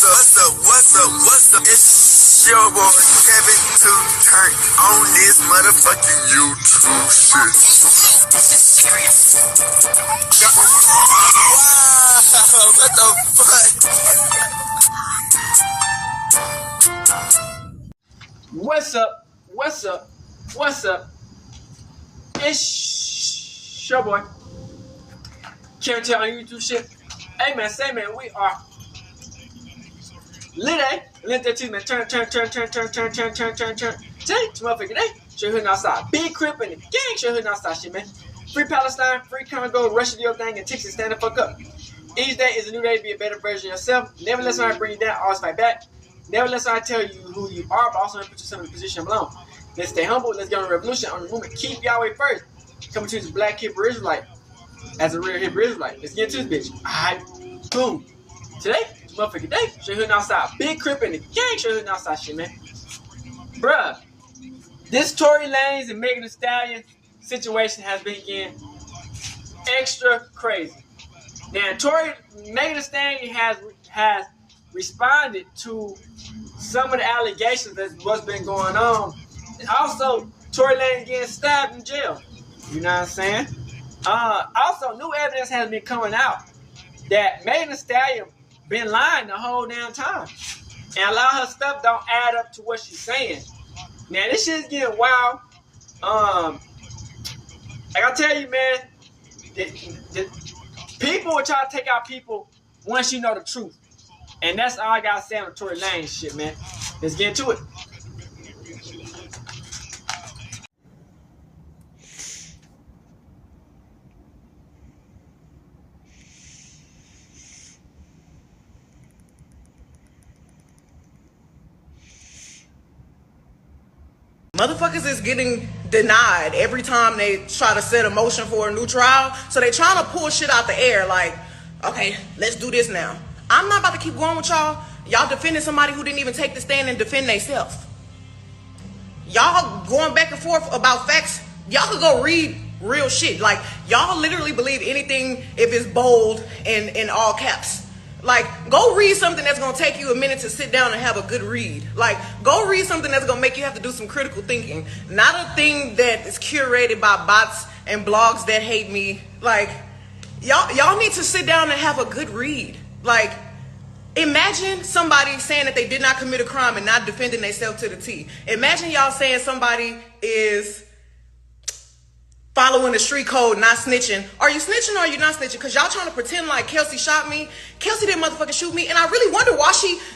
What's up? It's your boy Kevin to turn on this motherfucking YouTube shit. Wow, what the fuck? What's up? It's your boy Kevin to on YouTube shit. Hey man, we are Lit that cheese, man. Turn. Motherfucker, day. Show you outside. Big Quicc and the gang show you outside shit, man. Free Palestine, free Congo, Russia, your thing, and Texas, stand the fuck up. Each day is a new day to be a better version of yourself. Never let somebody bring you down, always fight back. Never let somebody tell you who you are, but also put yourself in a position of alone. Let's stay humble, let's get on a revolution, on the movement. Keep Yahweh first. Coming to this black Hebrew Israelite. As a real Hebrew Israelite. Let's get into this bitch. Alright, boom. Today, motherfucking day, show you outside. Big Quicc and the gang show you outside shit, man. Bruh, this Tory Lanze and Megan Thee Stallion situation has been getting extra crazy. Now, Megan Thee Stallion has responded to some of the allegations that's what's been going on. And also, Tory Lanze getting stabbed in jail. You know what I'm saying? Also, new evidence has been coming out that Megan Thee Stallion been lying the whole damn time. And a lot of her stuff don't add up to what she's saying. Now, this shit's getting wild. Like I tell you, man, the people will try to take out people once you know the truth. And that's all I gotta say on the Tory Lanze shit, man. Let's get into it. Motherfuckers is getting denied every time they try to set a motion for a new trial. So they trying to pull shit out the air like, okay, let's do this now. I'm not about to keep going with y'all. Y'all defending somebody who didn't even take the stand and defend themselves. Y'all going back and forth about facts. Y'all could go read real shit. Like, y'all literally believe anything if it's bold and in all caps. Like, go read something that's going to take you a minute to sit down and have a good read. Like, go read something that's going to make you have to do some critical thinking. Not a thing that is curated by bots and blogs that hate me. Like, y'all need to sit down and have a good read. Like, imagine somebody saying that they did not commit a crime and not defending themselves to the T. Imagine y'all saying somebody is following the street code, not snitching. Are you snitching or are you not snitching? Because y'all trying to pretend like Kelsey shot me. Kelsey didn't motherfucking shoot me. And I really wonder why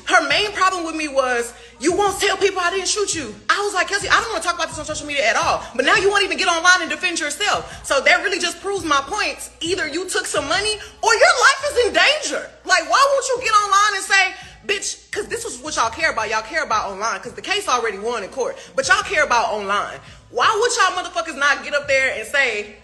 her main problem with me was, you won't tell people I didn't shoot you. I was like, Kelsey, I don't want to talk about this on social media at all. But now you won't even get online and defend yourself. So that really just proves my points. Either you took some money or your life is in danger. Like, why won't you get online and say, bitch, because this is what y'all care about. Y'all care about online because the case already won in court. But y'all care about online. Why would y'all motherfuckers not get up there and say,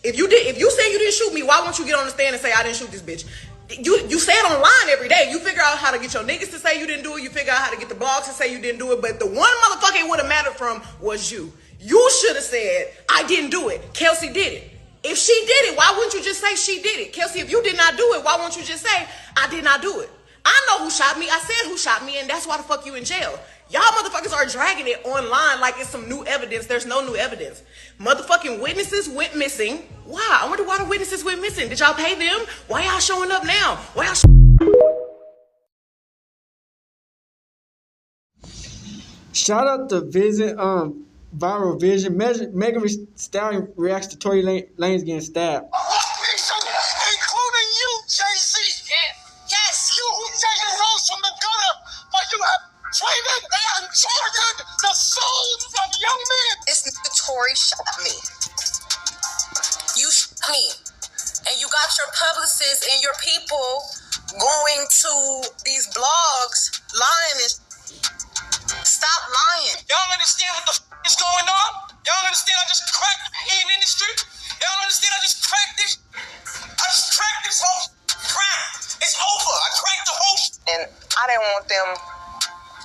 if you say you didn't shoot me, why won't you get on the stand and say I didn't shoot this bitch? You say it online every day. You figure out how to get your niggas to say you didn't do it. You figure out how to get the blogs to say you didn't do it. But the one motherfucker it would have mattered from was you. You should have said, I didn't do it. Kelsey did it. If she did it, why wouldn't you just say she did it? Kelsey, if you did not do it, why won't you just say, I did not do it? I know who shot me. I said who shot me, and that's why the fuck you in jail. Y'all motherfuckers are dragging it online like it's some new evidence. There's no new evidence. Motherfucking witnesses went missing. Why? I wonder why the witnesses went missing. Did y'all pay them? Why y'all showing up now? Why y'all Shout out to Vision, Viral Vision. Megan Thee Stallion reacts to Tory Lanze getting stabbed. including you, Jay-Z. Yes, you who take the rose from the gutter, but you have traded and targeted the souls of young men. This nigga Tory shot me. You shot me. And you got your publicists and your people going to these blogs lying and stop lying. Y'all understand what the is going on? Y'all understand I just cracked the pain industry? Y'all understand I just cracked this? I just cracked this whole crack. It's over. I cracked the whole And I didn't want them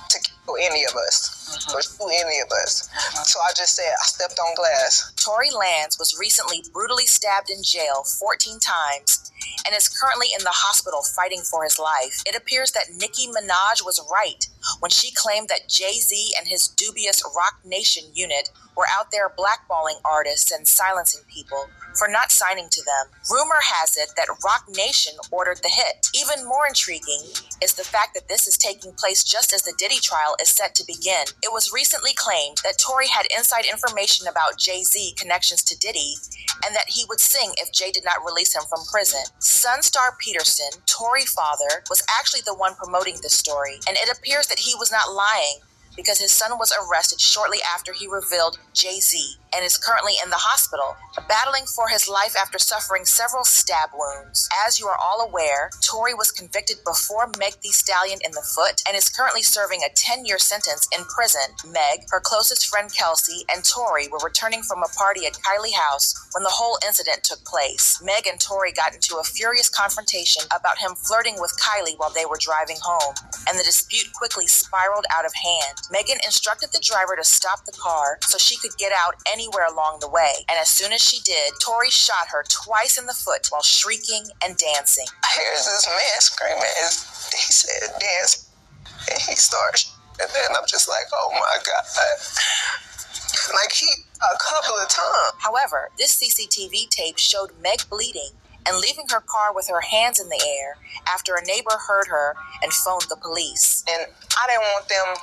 to kill any of us. Or shoot any of us. So I just said, I stepped on glass. Tory Lanze was recently brutally stabbed in jail 14 times and is currently in the hospital fighting for his life. It appears that Nicki Minaj was right when she claimed that Jay-Z and his dubious Rock Nation unit were out there blackballing artists and silencing people for not signing to them. Rumor has it that Rock Nation ordered the hit. Even more intriguing is the fact that this is taking place just as the Diddy trial is set to begin. It was recently claimed that Tory had inside information about Jay-Z connections to Diddy and that he would sing if Jay did not release him from prison. Sunstar Peterson, Tory's father, was actually the one promoting this story, and it appears that he was not lying because his son was arrested shortly after he revealed Jay-Z and is currently in the hospital, battling for his life after suffering several stab wounds. As you are all aware, Tory was convicted before Meg Thee Stallion in the foot and is currently serving a 10-year sentence in prison. Meg, her closest friend Kelsey, and Tory were returning from a party at Kylie's house when the whole incident took place. Meg and Tory got into a furious confrontation about him flirting with Kylie while they were driving home, and the dispute quickly spiraled out of hand. Megan instructed the driver to stop the car so she could get out anywhere along the way, and as soon as she did, Tory shot her twice in the foot while shrieking and dancing. Here's this man screaming, and he said dance, and he starts, and then I'm just like, oh my God. Like a couple of times. However, this CCTV tape showed Meg bleeding and leaving her car with her hands in the air after a neighbor heard her and phoned the police. And I didn't want them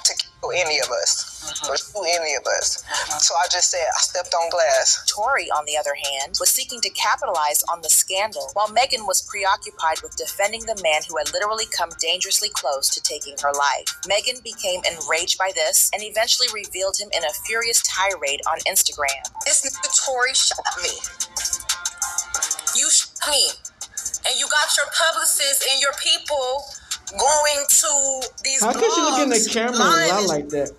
to kill any of us, or shoot any of us. So I just said, I stepped on glass. Tory, on the other hand, was seeking to capitalize on the scandal, while Megan was preoccupied with defending the man who had literally come dangerously close to taking her life. Megan became enraged by this and eventually revealed him in a furious tirade on Instagram. This nigga Tory shot me. You shot me, and you got your publicists and your people going to these How could she look in the camera and lie like that?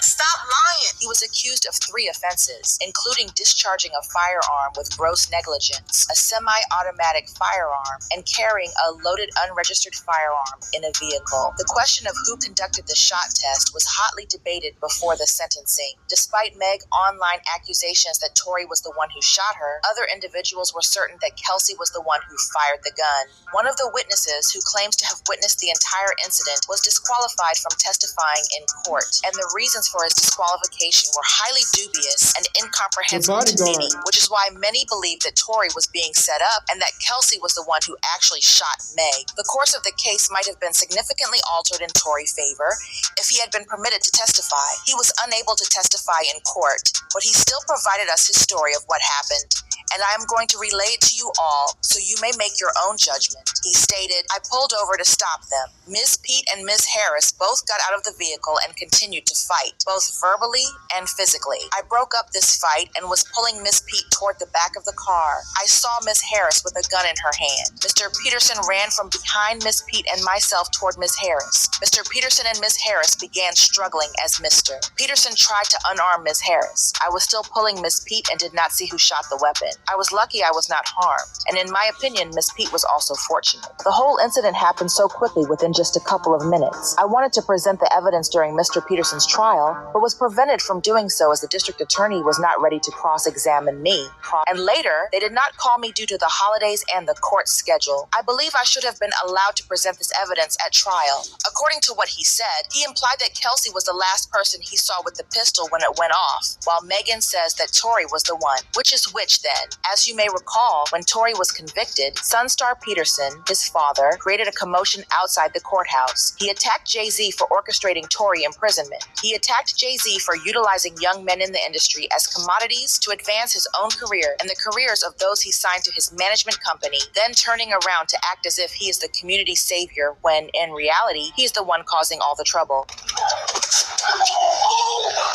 Stop lying. He was accused of 3 offenses, including discharging a firearm with gross negligence, a semi-automatic firearm, and carrying a loaded unregistered firearm in a vehicle. The question of who conducted the shot test was hotly debated before the sentencing. Despite Meg's online accusations that Tory was the one who shot her, other individuals were certain that Kelsey was the one who fired the gun. One of the witnesses, who claims to have witnessed the entire incident, was disqualified from testifying in court, and the reasons for his disqualification were highly dubious and incomprehensible to many, which is why many believe that Tory was being set up and that Kelsey was the one who actually shot Meg. The course of the case might have been significantly altered in Tory's favor if he had been permitted to testify. He was unable to testify in court, but he still provided us his story of what happened, and I am going to relay it to you all so you may make your own judgment. He stated, "I pulled over to stop them. Ms. Pete and Ms. Harris both got out of the vehicle and continued to fight, both verbally and physically. I broke up this fight and was pulling Miss Pete toward the back of the car. I saw Miss Harris with a gun in her hand. Mr. Peterson ran from behind Miss Pete and myself toward Miss Harris. Mr. Peterson and Miss Harris began struggling as Mr. Peterson tried to unarm Miss Harris. I was still pulling Miss Pete and did not see who shot the weapon. I was lucky I was not harmed, and in my opinion, Miss Pete was also fortunate." The whole incident happened so quickly within just a couple of minutes. I wanted to present the evidence during Mr. Peterson's trial, but was prevented from doing so as the district attorney was not ready to cross-examine me. And later, they did not call me due to the holidays and the court schedule. I believe I should have been allowed to present this evidence at trial. According to what he said, he implied that Kelsey was the last person he saw with the pistol when it went off, while Megan says that Tory was the one. Which is which then? As you may recall, when Tory was convicted, Sunstar Peterson, his father, created a commotion outside the courthouse. He attacked Jay-Z for orchestrating Tory imprisonment. He attacked Jay-Z for utilizing young men in the industry as commodities to advance his own career and the careers of those he signed to his management company, then turning around to act as if he is the community savior when, in reality, he is the one causing all the trouble.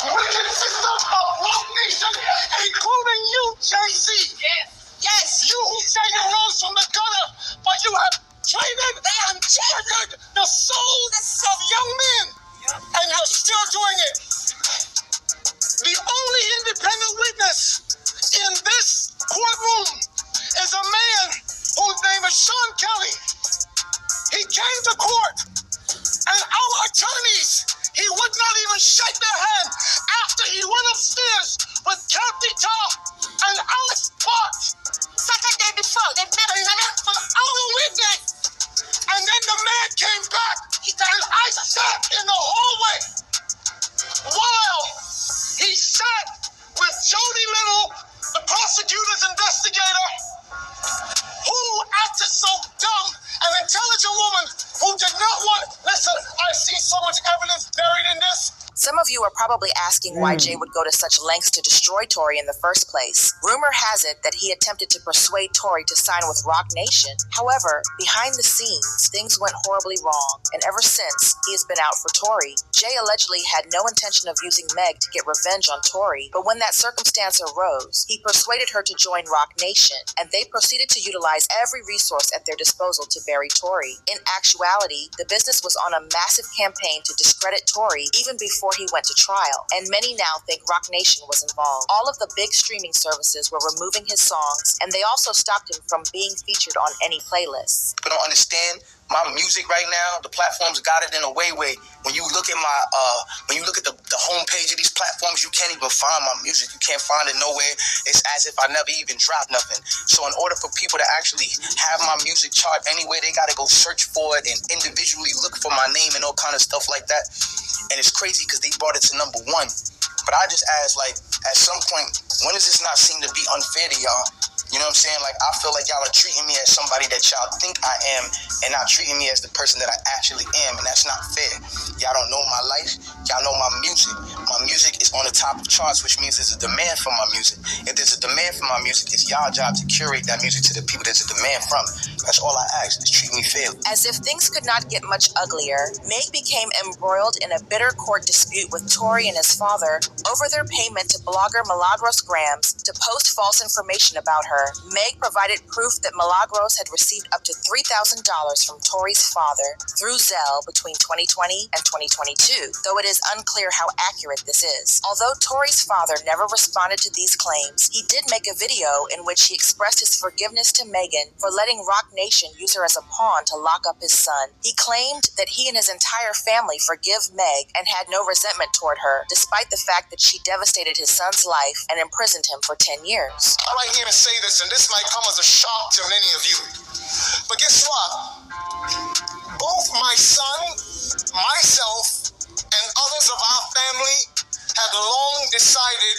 Wicked system of Rock Nation, including you, Jay-Z. Yes, you who say you rose from the gutter, but you have traded and tortured the souls of young men, and you're still doing it. The only independent witness in this courtroom is a man whose name is Sean Kelly. He came to court, and our attorneys, he would not even shake their hand after he went upstairs with Kathy Tar and Alex Parks. Second day before fuck? They met on a weekday. And then the man came back. And I sat in the hallway while he sat with Jody Little, the prosecutor's investigator, who acted so dumb, an intelligent woman who did not want. Listen, I see so much evidence buried in this. Some of you are probably asking why Jay would go to such lengths to destroy Tory in the first place. Rumor has it that he attempted to persuade Tory to sign with Roc Nation. However, behind the scenes, things went horribly wrong, and ever since, he has been out for Tory. Jay allegedly had no intention of using Meg to get revenge on Tory, but when that circumstance arose, he persuaded her to join Roc Nation, and they proceeded to utilize every resource at their disposal to bury Tory. In actuality, the business was on a massive campaign to discredit Tory even before he went to trial, and many now think Roc Nation was involved. All of the big streaming services were removing his songs, and they also stopped him from being featured on any playlists. People don't understand my music right now. The platforms got it in a way where when you look at my the homepage of these platforms, you can't even find my music. You can't find it nowhere. It's as if I never even dropped nothing. So in order for people to actually have my music chart anywhere, they gotta go search for it and individually look for my name and all kind of stuff like that. And it's crazy because they brought it to #1. But I just asked, like, at some point, when does this not seem to be unfair to y'all? You know what I'm saying? Like, I feel like y'all are treating me as somebody that y'all think I am and not treating me as the person that I actually am, and that's not fair. Y'all don't know my life. Y'all know my music. My music is on the top of charts, which means there's a demand for my music. If there's a demand for my music, it's y'all job to curate that music to the people there's a demand from. That's all I ask, is treat me fairly. As if things could not get much uglier, Meg became embroiled in a bitter court dispute with Tory and his father over their payment to blogger Milagros Grams to post false information about her. Meg provided proof that Milagros had received up to $3,000 from Tory's father through Zelle between 2020 and 2022, though it is unclear how accurate this is. Although Tory's father never responded to these claims, he did make a video in which he expressed his forgiveness to Megan for letting Roc Nation use her as a pawn to lock up his son. He claimed that he and his entire family forgive Meg and had no resentment toward her, despite the fact that she devastated his son's life and imprisoned him for 10 years. I like here to say this, and this might come as a shock to many of you. But guess what? Both my son, myself, and others of our family have long decided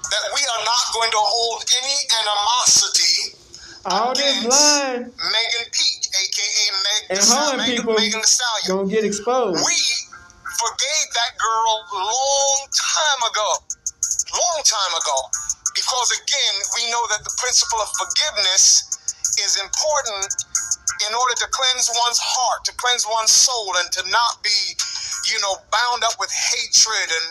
that we are not going to hold any animosity against Megan Pete, aka Megan the Stallion. Gonna get exposed. We forgave that girl long time ago. Because again, we know that the principle of forgiveness is important in order to cleanse one's heart, to cleanse one's soul, and to not be, bound up with hatred and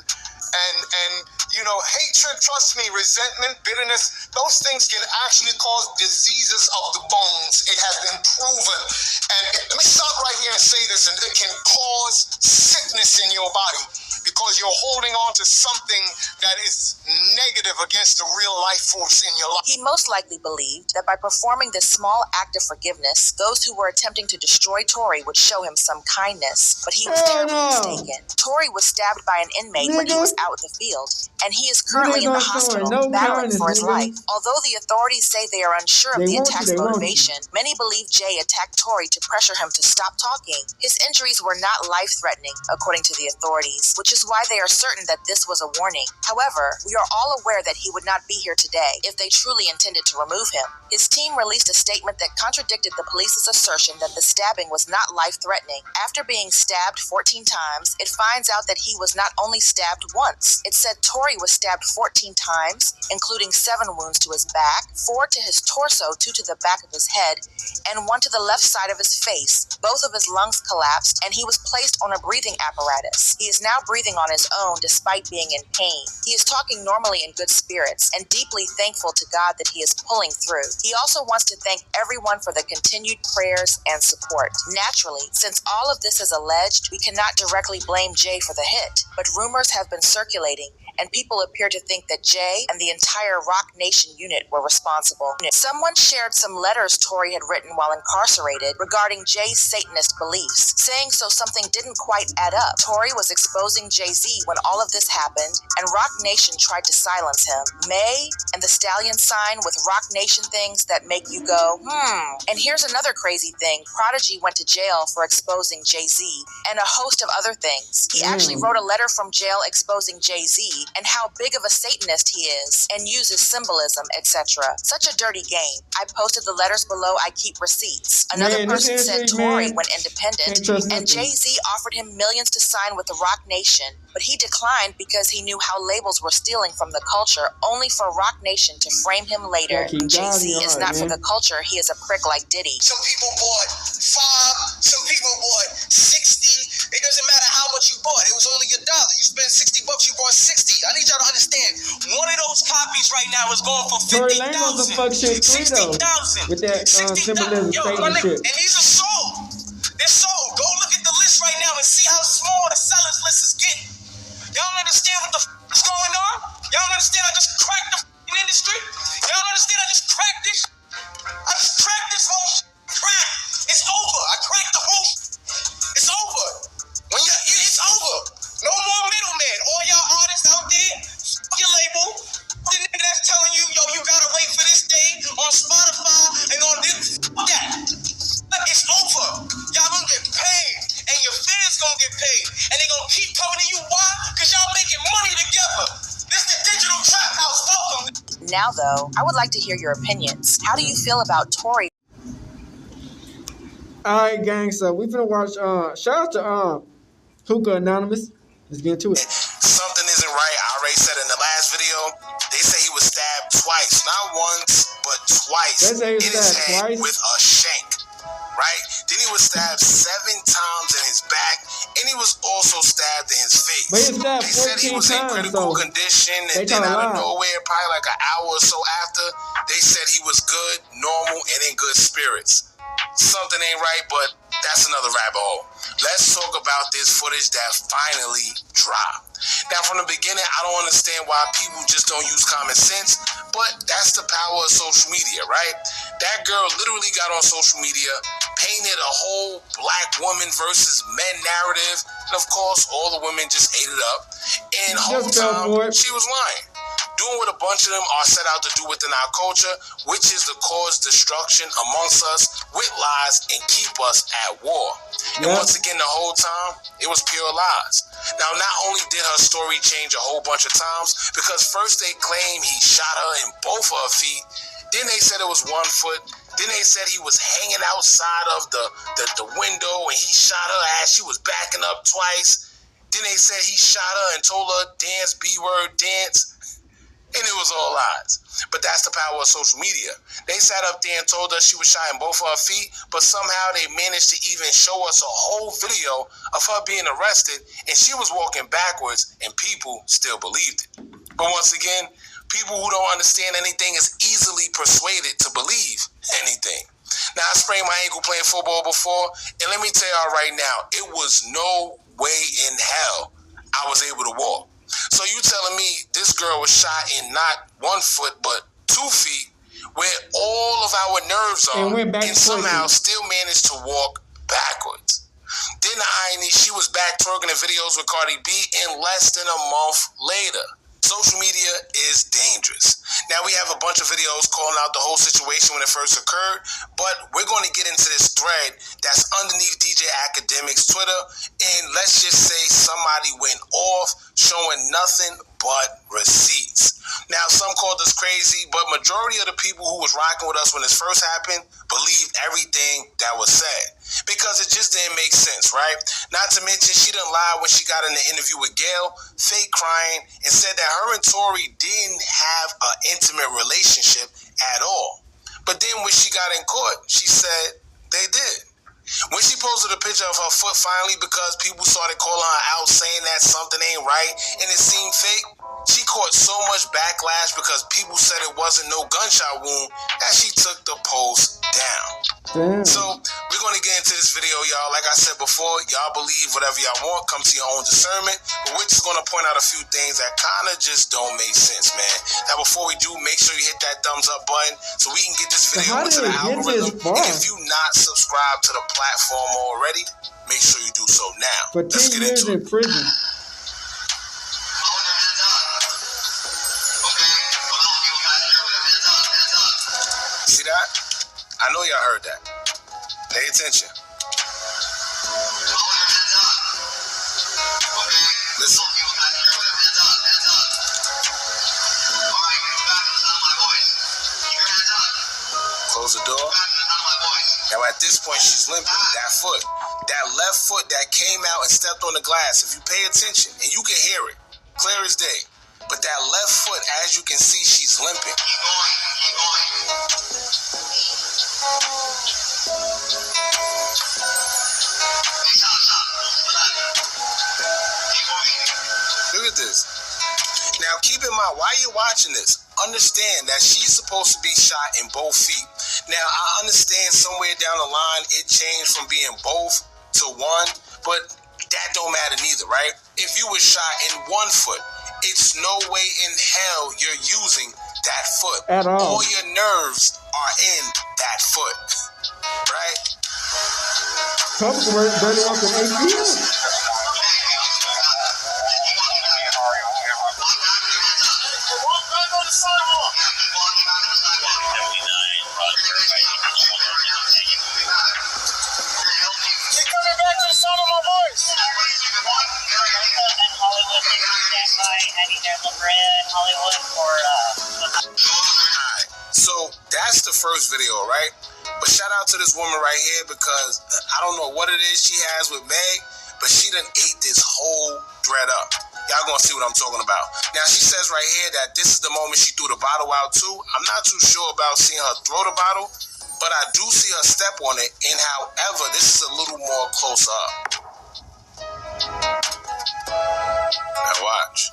hatred, trust me, resentment, bitterness, those things can actually cause diseases of the bones. It has been proven. And let me stop right here and say this, and it can cause sickness in your body because you're holding on to something that is negative against the real life force in your life. He most likely believed that by performing this small act of forgiveness, those who were attempting to destroy Tory would show him some kindness, but he was terribly mistaken. Tory was stabbed by an inmate when he was out in the field, and he is currently in the hospital battling for his life. Although the authorities say they are unsure of the attack's motivation, many believe Jay attacked Tory to pressure him to stop talking. His injuries were not life-threatening, according to the authorities, which is why they are certain that this was a warning. However, we are all aware that he would not be here today if they truly intended to remove him. His team released a statement that contradicted the police's assertion that the stabbing was not life-threatening. After being stabbed 14 times, it finds out that he was not only stabbed once. It said Tory was stabbed 14 times, including 7 wounds to his back, 4 to his torso, 2 to the back of his head, and 1 to the left side of his face. Both of his lungs collapsed, and he was placed on a breathing apparatus. He is now breathing on his own despite being in pain. He is talking normally in good spirits and deeply thankful to God that he is pulling through. He also wants to thank everyone for the continued prayers and support. Naturally, since all of this is alleged, we cannot directly blame Jay for the hit, but rumors have been circulating, and people appear to think that Jay and the entire Rock Nation unit were responsible. Someone shared some letters Tory had written while incarcerated regarding Jay's Satanist beliefs, saying so something didn't quite add up. Tory was exposing Jay-Z when all of this happened, and Rock Nation tried to silence him. May and the Stallion sign with Rock Nation things that make you go, And here's another crazy thing. Prodigy went to jail for exposing Jay-Z and a host of other things. He actually wrote a letter from jail exposing Jay-Z and how big of a Satanist he is and uses symbolism, etc. Such a dirty game. I posted the letters below. I keep receipts. Another person said Tory went independent, and Jay-Z offered him millions to sign with the Rock Nation, but he declined because he knew how labels were stealing from the culture, only for Rock Nation to frame him later. Jay-Z is not for the culture. He is a prick like Diddy. Some people bought 5, some people bought 60. It doesn't matter how much you bought. It was only $1. You spent $60, you bought 60. I need y'all to understand. One of those copies right now is going for Tory Lanze on some fuck shit too, though. With that symbolism, Satan shit. And these are sold. They're sold. Go look at the list right now and see how small the sellers list is getting. Y'all don't understand what the f is going on? Y'all don't understand I just cracked the f***ing industry? Y'all don't understand I just cracked this? I just cracked this whole crack. It's over. I cracked the whole. It's over. It's over. No more middleman. All y'all artists out there, your label, the nigga that's telling you, yo, you gotta wait for this day on Spotify and on this. That. It's over. Y'all gonna get paid, and your fans gonna get paid, and they gonna keep coming to you. Why? Because y'all making money together. This the digital trap house. Welcome. Now, though, I would like to hear your opinions. How do you feel about Tory? Alright, gang, so we finna watch shout out to Hookah Anonymous. Let's get into it. Something isn't right. I already said in the last video, they say he was stabbed twice. Not once, but twice. They say he was in his stabbed head twice? with a shank. Right? Then he was stabbed 7 times in his back, and he was also stabbed in his face. But he was stabbed they said he 14 was in times, critical so condition, they and then kinda out of lied. nowhere, probably like an hour or so after, they said he was good, normal, and in good spirits. Something ain't right, but that's another rabbit hole. Let's talk about this footage that finally dropped. Now, from the beginning, I don't understand why people just don't use common sense, but that's the power of social media, right? That girl literally got on social media, painted a whole black woman versus men narrative, and of course, all the women just ate it up. And the whole time, she was lying. Doing what a bunch of them are set out to do within our culture, which is to cause destruction amongst us with lies and keep us at war. And once again, the whole time, it was pure lies. Now, not only did her story change a whole bunch of times, because first they claimed he shot her in both of her feet, then they said it was 1 foot, then they said he was hanging outside of the window and he shot her as she was backing up twice. Then they said he shot her and told her, dance, B-word, dance. And it was all lies. But that's the power of social media. They sat up there and told us she was shot in both of her feet, but somehow they managed to even show us a whole video of her being arrested, and she was walking backwards, and people still believed it. But once again, people who don't understand anything is easily persuaded to believe anything. Now, I sprained my ankle playing football before, and let me tell y'all right now, it was no way in hell I was able to walk. So you telling me this girl was shot in not 1 foot, but 2 feet, where all of our nerves are, and somehow still managed to walk backwards. Then the irony, she was back twerking in videos with Cardi B in less than a month later. Social media is dangerous. Now, we have a bunch of videos calling out the whole situation when it first occurred, but we're going to get into this thread that's underneath DJ Academic's Twitter, and let's just say somebody went off showing nothing but receipts. Now, some called us crazy, but majority of the people who was rocking with us when this first happened believed everything that was said, because it just didn't make sense, right? Not to mention, she didn't lie when she got in the interview with Gail, fake crying, and said that her and Tory didn't have an intimate relationship at all. But then when she got in court, she said they did. When she posted a picture of her foot finally, because people started calling her out saying that something ain't right and it seemed fake, she caught so much backlash because people said it wasn't no gunshot wound that she took the post down. Damn. So we're going to get into this video, y'all. Like I said before, y'all believe whatever y'all want. Come to your own discernment. But we're just going to point out a few things that kind of just don't make sense, man. Now, before we do, make sure you hit that thumbs up button so we can get this video into the algorithm. And if you not subscribed to the platform already, make sure you do so now. For 10 years in prison. See that? I know y'all heard that. Pay attention. Listen. Close the door. Now at this point she's limping. That foot. That left foot that came out and stepped on the glass. If you pay attention, and you can hear it, clear as day. But that left foot, as you can see, she's limping. Look at this. Now keep in mind, while you're watching this, understand that she's supposed to be shot in both feet. Now I understand somewhere down the line it changed from being both to one, but that don't matter neither, right? If you were shot in one foot, it's no way in hell you're using that foot. At all. All your nerves are in that foot, right? Public work burning up in ATM. So that's the first video, right? But shout out to this woman right here because I don't know what it is she has with Meg, but she done ate this whole thread up. Y'all gonna see what I'm talking about. Now she says right here that this is the moment she threw the bottle out too. I'm not too sure about seeing her throw the bottle, but I do see her step on it. And however, this is a little more close up. Now watch.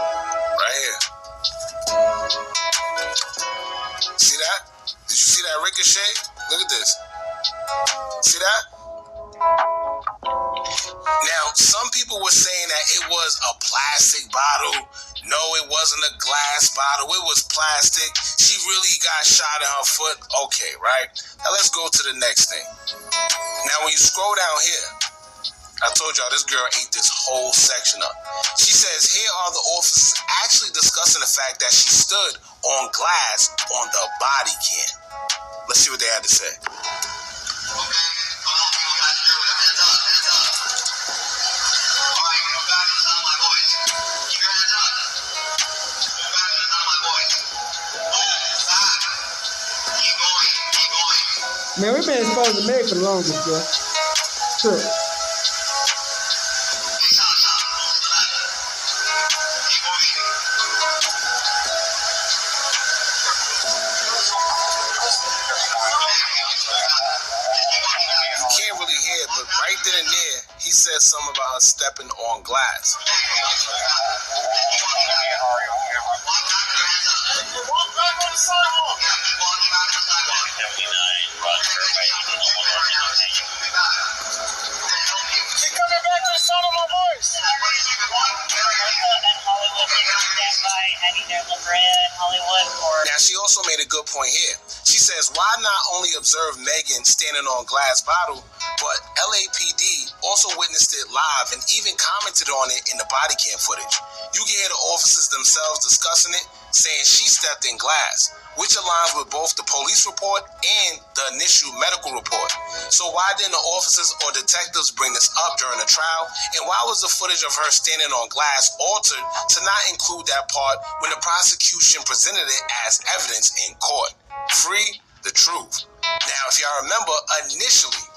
Right here. See that? Did you see that ricochet? Look at this. See that? Now, some people were saying that it was a plastic bottle. No, it wasn't a glass bottle. It was plastic. She really got shot in her foot. Okay, right? Now let's go to the next thing. Now, when you scroll down here, I told y'all this girl ate this whole section up. She says, here are the officers actually discussing the fact that she stood on glass on the body cam. Let's see what they had to say. Man, we've been exposed to Meg for the longest, bro. Sure. But right then and there, he said something about her stepping on glass. Keep coming back to the sound of my voice. Now, she also made a good point here. She says, why not only observe Megan standing on glass bottle, but LAPD also witnessed it live and even commented on it in the body cam footage. You can hear the officers themselves discussing it, saying she stepped in glass, which aligns with both the police report and the initial medical report. So why didn't the officers or detectives bring this up during the trial? And why was the footage of her standing on glass altered to not include that part when the prosecution presented it as evidence in court? Free the truth. Now, if y'all remember, initially,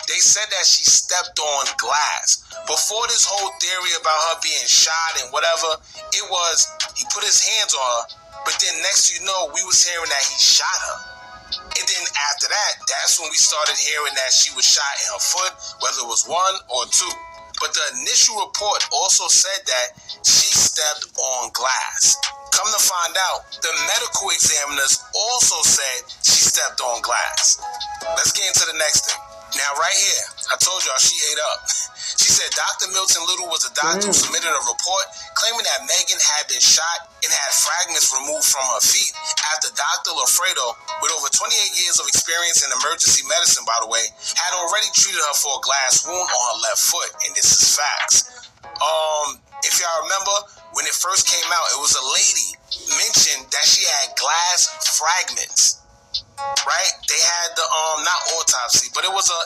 they said that she stepped on glass. Before this whole theory about her being shot and whatever, it was he put his hands on her, but then next you know, we was hearing that he shot her. And then after that, that's when we started hearing that she was shot in her foot, whether it was 1 or 2. But the initial report also said that she stepped on glass. Come to find out, the medical examiners also said she stepped on glass. Let's get into the next thing. Now, right here, I told y'all she ate up. She said Dr. Milton Little was a doctor who submitted a report claiming that Megan had been shot and had fragments removed from her feet after Dr. Lafredo, with over 28 years of experience in emergency medicine, by the way, had already treated her for a glass wound on her left foot, and this is facts. If y'all remember, when it first came out, it was a lady mentioned that she had glass fragments. Right? They had the not autopsy, but it was a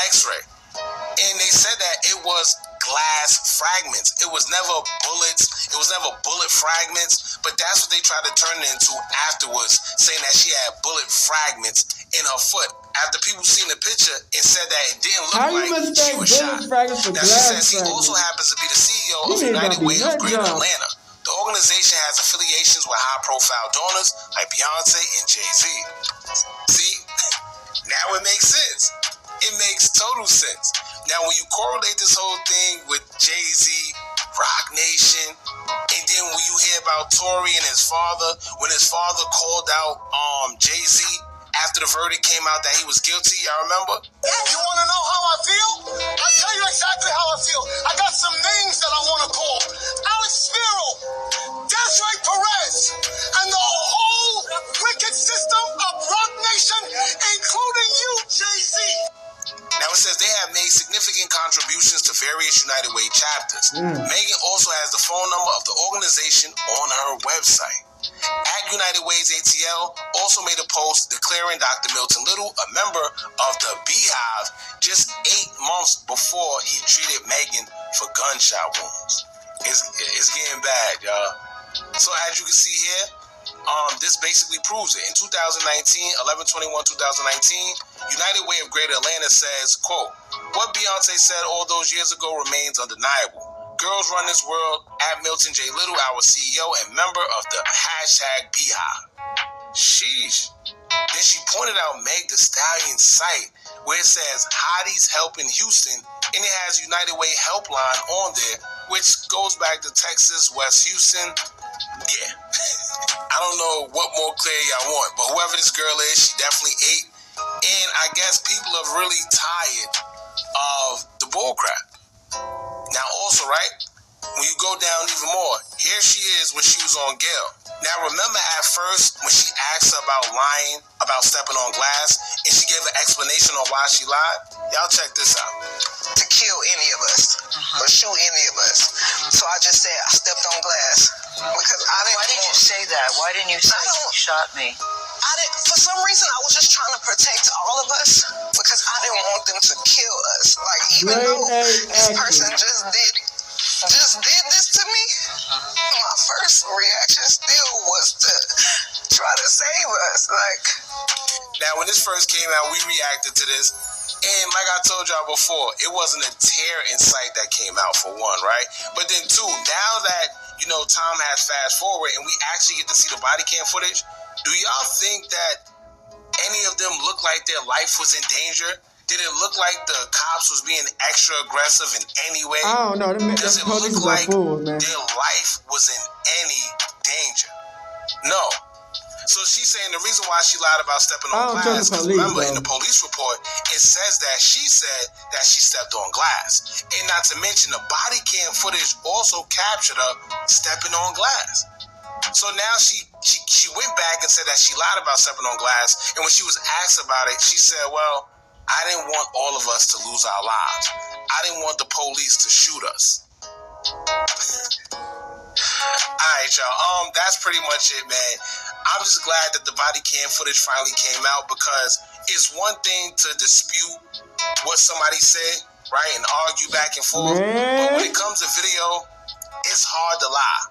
X-ray, and they said that it was glass fragments. It was never bullets. It was never bullet fragments, but that's what they tried to turn it into afterwards, saying that she had bullet fragments in her foot. After people seen the picture, it said that it didn't look like she was shot. Now she says she also happens to be the CEO of United Way of Greater Atlanta. The organization has affiliations with high-profile donors like Beyonce and Jay-Z. See? Now it makes sense. It makes total sense. Now, when you correlate this whole thing with Jay-Z, Rock Nation, and then when you hear about Tory and his father, when his father called out Jay-Z after the verdict came out that he was guilty, y'all remember? You want to know how I feel? I'll tell you exactly how I feel. I got some names that I want to call. Alex Spiro, Desiree Perez, and the whole wicked system of Rock Nation, including you, Jay-Z. Now it says they have made significant contributions to various United Way chapters. Megan also has the phone number of the organization on her website. At United Ways ATL also made a post declaring Dr. Milton Little a member of the Beehive just 8 months before he treated Megan for gunshot wounds. It's getting bad, y'all. So as you can see here, this basically proves it. In 2019, 11/21/2019, United Way of Greater Atlanta says, quote, "What Beyonce said all those years ago remains undeniable. Girls run this world. At Milton J. Little, our CEO and member of the #Beehive." Sheesh. Then she pointed out Meg Thee Stallion's site where it says Hotties Help in Houston, and it has United Way Helpline on there, which goes back to Texas, West Houston. Yeah. I don't know what more clear y'all want, but whoever this girl is, she definitely ate. And I guess people are really tired of the bullcrap. Now also, right, when you go down even more, here she is when she was on Gail. Now remember at first when she asked her about lying, about stepping on glass, and she gave an explanation on why she lied? Y'all check this out. To kill any of us or shoot any of us. So I just said I stepped on glass because I didn't. Why did you say that? Why didn't you say you shot me? I didn't. For some reason, I was just trying to protect all of us because I didn't want them to kill us. Like even though this person just did this to me, my first reaction still was to try to save us. Like now, when this first came out, we reacted to this. And like I told y'all before, it wasn't a tear in sight that came out for one, right? But then two, now that, you know, time has fast forward and we actually get to see the body cam footage, do y'all think that any of them look like their life was in danger? Did it look like the cops was being extra aggressive in any way? I don't know. Does it look like their life was in any danger? No. So she's saying the reason why she lied about stepping on glass, because remember in the police report, it says that she said that she stepped on glass. And not to mention the body cam footage also captured her stepping on glass. So now she went back and said that she lied about stepping on glass. And when she was asked about it, she said, well, I didn't want all of us to lose our lives. I didn't want the police to shoot us. Alright, y'all. That's pretty much it, man. I'm just glad that the body cam footage finally came out because it's one thing to dispute what somebody said, right, and argue back and forth. But when it comes to video, it's hard to lie.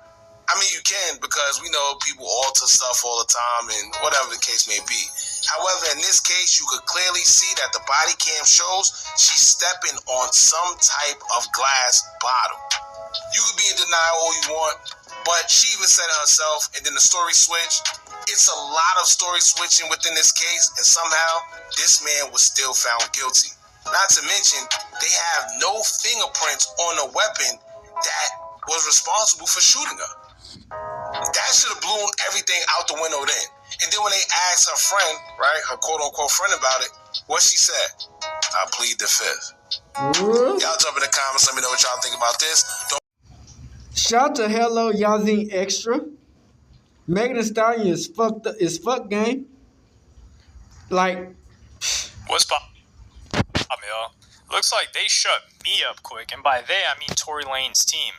I mean, you can because we know people alter stuff all the time and whatever the case may be. However, in this case, you could clearly see that the body cam shows she's stepping on some type of glass bottle. You could be in denial all you want, but she even said it herself, and then the story switched. It's a lot of story switching within this case, and somehow this man was still found guilty. Not to mention, they have no fingerprints on a weapon that was responsible for shooting her. That should have blown everything out the window then. And then when they asked her friend, right, her quote-unquote friend about it, what she said? I plead the fifth. Y'all jump in the comments, let me know what y'all think about this. Shout to Hello Yazzie Extra. Megan Thee Stallion is fuck game. Like, what's up, y'all? Looks like they shut me up quick, and by they I mean Tory Lanez team,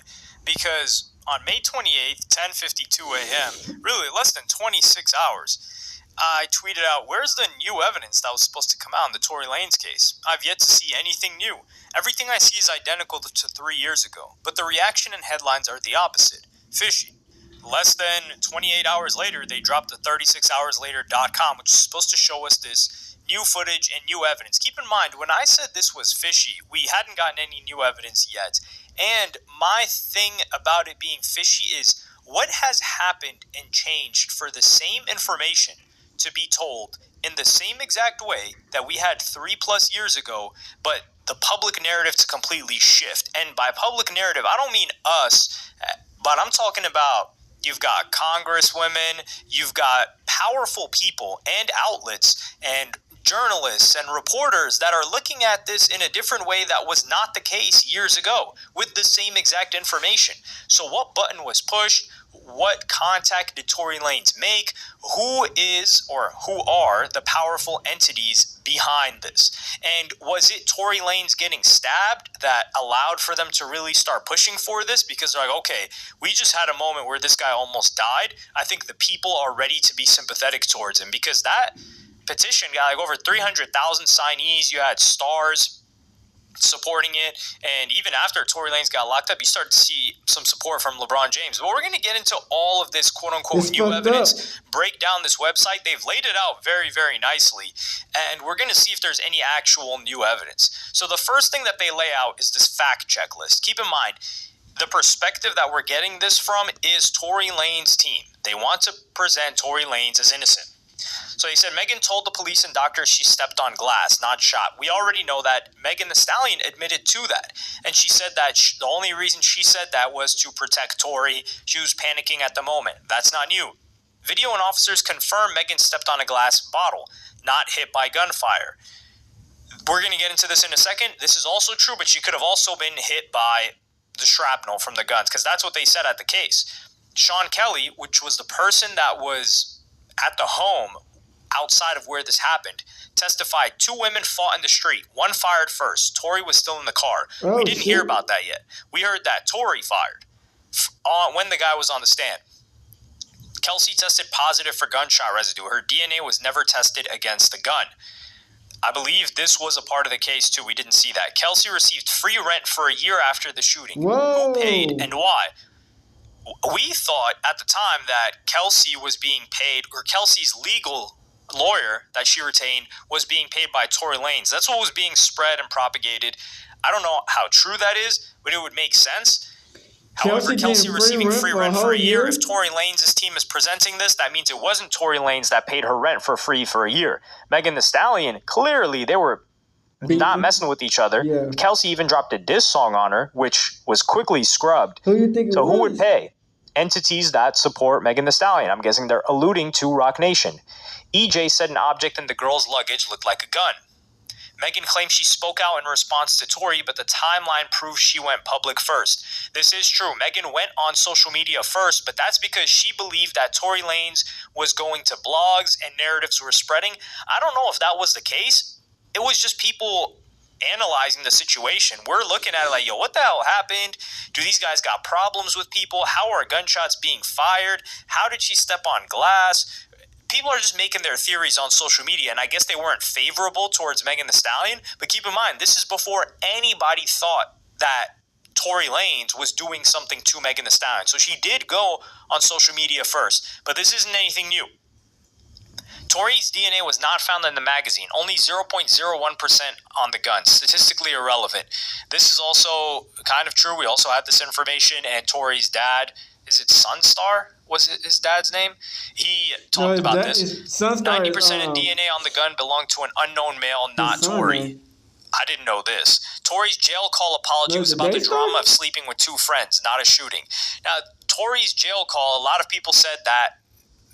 because on May 28th, 10:52 a.m., really less than 26 hours, I tweeted out, where's the new evidence that was supposed to come out in the Tory Lanez case? I've yet to see anything new. Everything I see is identical to 3 years ago, but the reaction and headlines are the opposite. Fishy. Less than 28 hours later, they dropped the 36hourslater.com, which is supposed to show us this new footage and new evidence. Keep in mind, when I said this was fishy, we hadn't gotten any new evidence yet. And my thing about it being fishy is what has happened and changed for the same information to be told in the same exact way that we had 3+ years ago, but the public narrative to completely shift. And by public narrative, I don't mean us, but I'm talking about you've got congresswomen, you've got powerful people and outlets and journalists and reporters that are looking at this in a different way that was not the case years ago with the same exact information. So what button was pushed? What contact did Tory Lanez make? Who is or who are the powerful entities behind this? And was it Tory Lanez getting stabbed that allowed for them to really start pushing for this? Because they're like, okay, we just had a moment where this guy almost died. I think the people are ready to be sympathetic towards him, because that petition got like over 300,000 signees. You had stars supporting it, and even after Tory Lanez got locked up, you started to see some support from LeBron James. But we're going to get into all of this quote-unquote new evidence, break down this website. They've laid it out very, very nicely, and we're going to see if there's any actual new evidence. So the first thing that they lay out is this fact checklist. Keep in mind, the perspective that we're getting this from is Tory Lanez team. They want to present Tory Lanez as innocent. So he said Megan told the police and doctors she stepped on glass, not shot. We already know that. Megan Thee Stallion admitted to that. And she said that the only reason she said that was to protect Tory. She was panicking at the moment. That's not new. Video and officers confirm Megan stepped on a glass bottle, not hit by gunfire. We're going to get into this in a second. This is also true, but she could have also been hit by the shrapnel from the guns, because that's what they said at the case. Sean Kelly, which was the person that was at the home outside of where this happened, testified 2 women fought in the street. One fired first. Tory was still in the car. We didn't hear about that yet. We heard that Tory fired when the guy was on the stand. Kelsey tested positive for gunshot residue. Her DNA was never tested against the gun. I believe this was a part of the case too. We didn't see that. Kelsey received free rent for a year after the shooting. Whoa. Who paid and why? We thought at the time that Kelsey was being paid, or Kelsey's legal lawyer that she retained was being paid by Tory Lanez. That's what was being spread and propagated. I don't know how true that is, but it would make sense. However, Kelsey receiving free rent for a year. If Tory Lanez's team is presenting this, that means it wasn't Tory Lanez that paid her rent for free for a year. Megan Thee Stallion, clearly they were not messing with each other. Yeah. Kelsey even dropped a diss song on her, which was quickly scrubbed. Who you think? So who would pay? Entities that support Megan Thee Stallion. I'm guessing they're alluding to Rock Nation. EJ said an object in the girl's luggage looked like a gun. Megan claims she spoke out in response to Tory, but the timeline proves she went public first. This is true. Megan went on social media first, but that's because she believed that Tory Lanez was going to blogs and narratives were spreading. I don't know if that was the case. It was just people analyzing the situation. We're looking at it like, yo, what the hell happened? Do these guys got problems with people? How are gunshots being fired? How did she step on glass? People are just making their theories on social media, and I guess they weren't favorable towards Megan Thee Stallion. But keep in mind, this is before anybody thought that Tory Lanez was doing something to Megan Thee Stallion. So she did go on social media first, but this isn't anything new. Tory's DNA was not found in the magazine, only 0.01% on the gun, statistically irrelevant. This is also kind of true. We also had this information, and Tory's dad, is it Sunstar? was his dad's name. He talked about this. 90% of DNA on the gun belonged to an unknown male, not Tory. I didn't know this. Tory's jail call apology was about the drama of sleeping with 2 friends, not a shooting. Now, Tory's jail call, a lot of people said that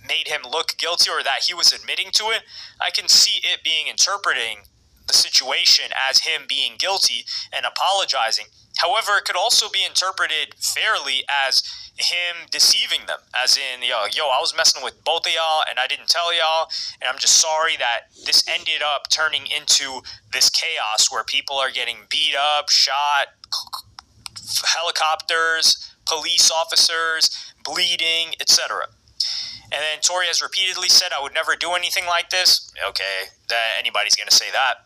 made him look guilty or that he was admitting to it. I can see it being interpreting the situation as him being guilty and apologizing. However, it could also be interpreted fairly as him deceiving them, as in, yo, I was messing with both of y'all and I didn't tell y'all, and I'm just sorry that this ended up turning into this chaos where people are getting beat up, shot, helicopters, police officers, bleeding, etc. And then Tory has repeatedly said, I would never do anything like this. Okay, anybody's going to say that.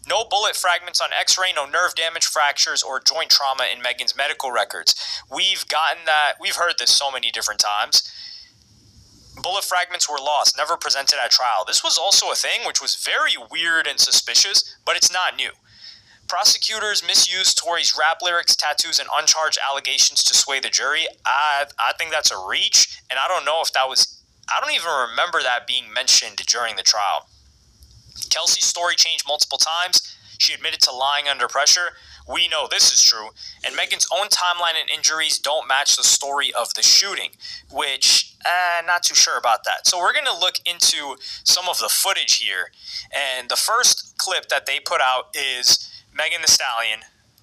No bullet fragments on x-ray, no nerve damage, fractures, or joint trauma in Megan's medical records. We've gotten that. We've heard this so many different times. Bullet fragments were lost, never presented at trial. This was also a thing which was very weird and suspicious, but it's not new. Prosecutors misused Tory's rap lyrics, tattoos, and uncharged allegations to sway the jury. I think that's a reach, and I don't know if that was... I don't even remember that being mentioned during the trial. Kelsey's story changed multiple times. She admitted to lying under pressure. We know this is true. And Megan's own timeline and injuries don't match the story of the shooting, which, not too sure about that. So we're going to look into some of the footage here. And the first clip that they put out is Megan Thee Stallion,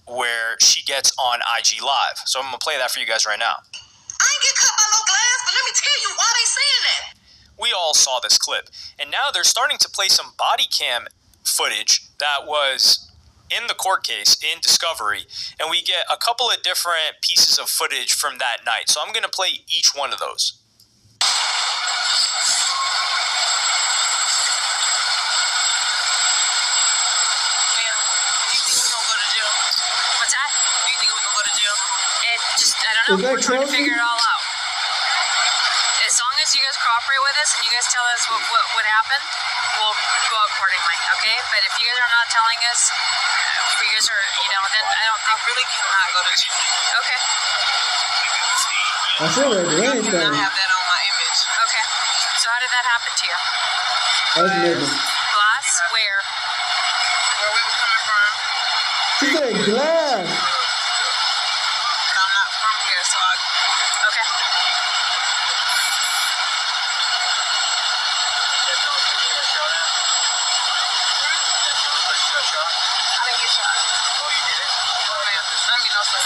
where she gets on IG Live. So I'm going to play that for you guys right now. I ain't get cut by no glass, but let me tell you why they saying that. We all saw this clip, and now they're starting to play some body cam footage that was in the court case in Discovery, and we get a couple of different pieces of footage from that night. So I'm going to play each one of those. Ma'am, do you think we're going to go to jail? What's that? Do you think we're going to go to jail? I don't know. We're trying to figure it all out. As long as you guys cooperate with us and you guys tell us what happened, we'll go accordingly, okay? But if you guys are not telling us, if you guys are, then I really cannot go to jail. Okay. I feel like I do not have that on my image. Okay. So how did that happen to you? That's Megan. Glass? Where? Where we were coming from. She said glass. I'm not from here, so okay. I didn't get shot. Oh, you didn't? Oh, man. I mean, no, sir.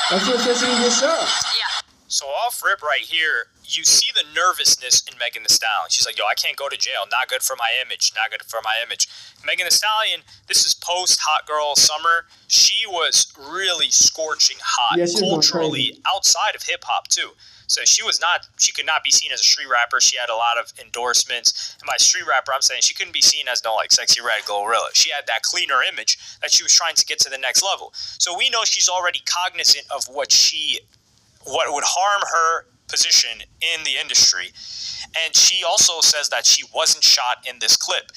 That's what said she didn't get shot. Yeah. So off rip right here, you see the nervousness in Megan Thee Stallion. She's like, yo, I can't go to jail. Not good for my image. Not good for my image. Megan Thee Stallion, this is post Hot Girl Summer. She was really scorching hot, culturally, outside of hip hop too. So she could not be seen as a street rapper. She had a lot of endorsements. And by street rapper, I'm saying she couldn't be seen as no like sexy red gorilla. She had that cleaner image that she was trying to get to the next level. So we know she's already cognizant of what would harm her position in the industry. And she also says that she wasn't shot in this clip.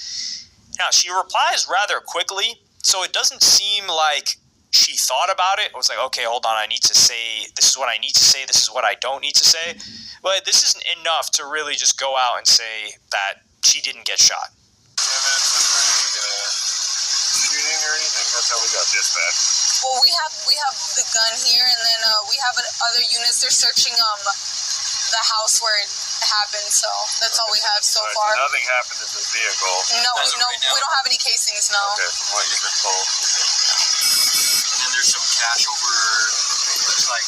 Now, she replies rather quickly, so it doesn't seem like she thought about it. It was like, okay, hold on, I need to say, this is what I need to say, this is what I don't need to say. But this isn't enough to really just go out and say that she didn't get shot. Shooting or anything? That's how we got dispatched. Well, we have the gun here, and then we have other units. They're searching the house where it happened, so that's all we have so far. So nothing happened in the vehicle. No, we don't have any casings. No. Okay, from what you've been told. And then there's some cash over. Looks like.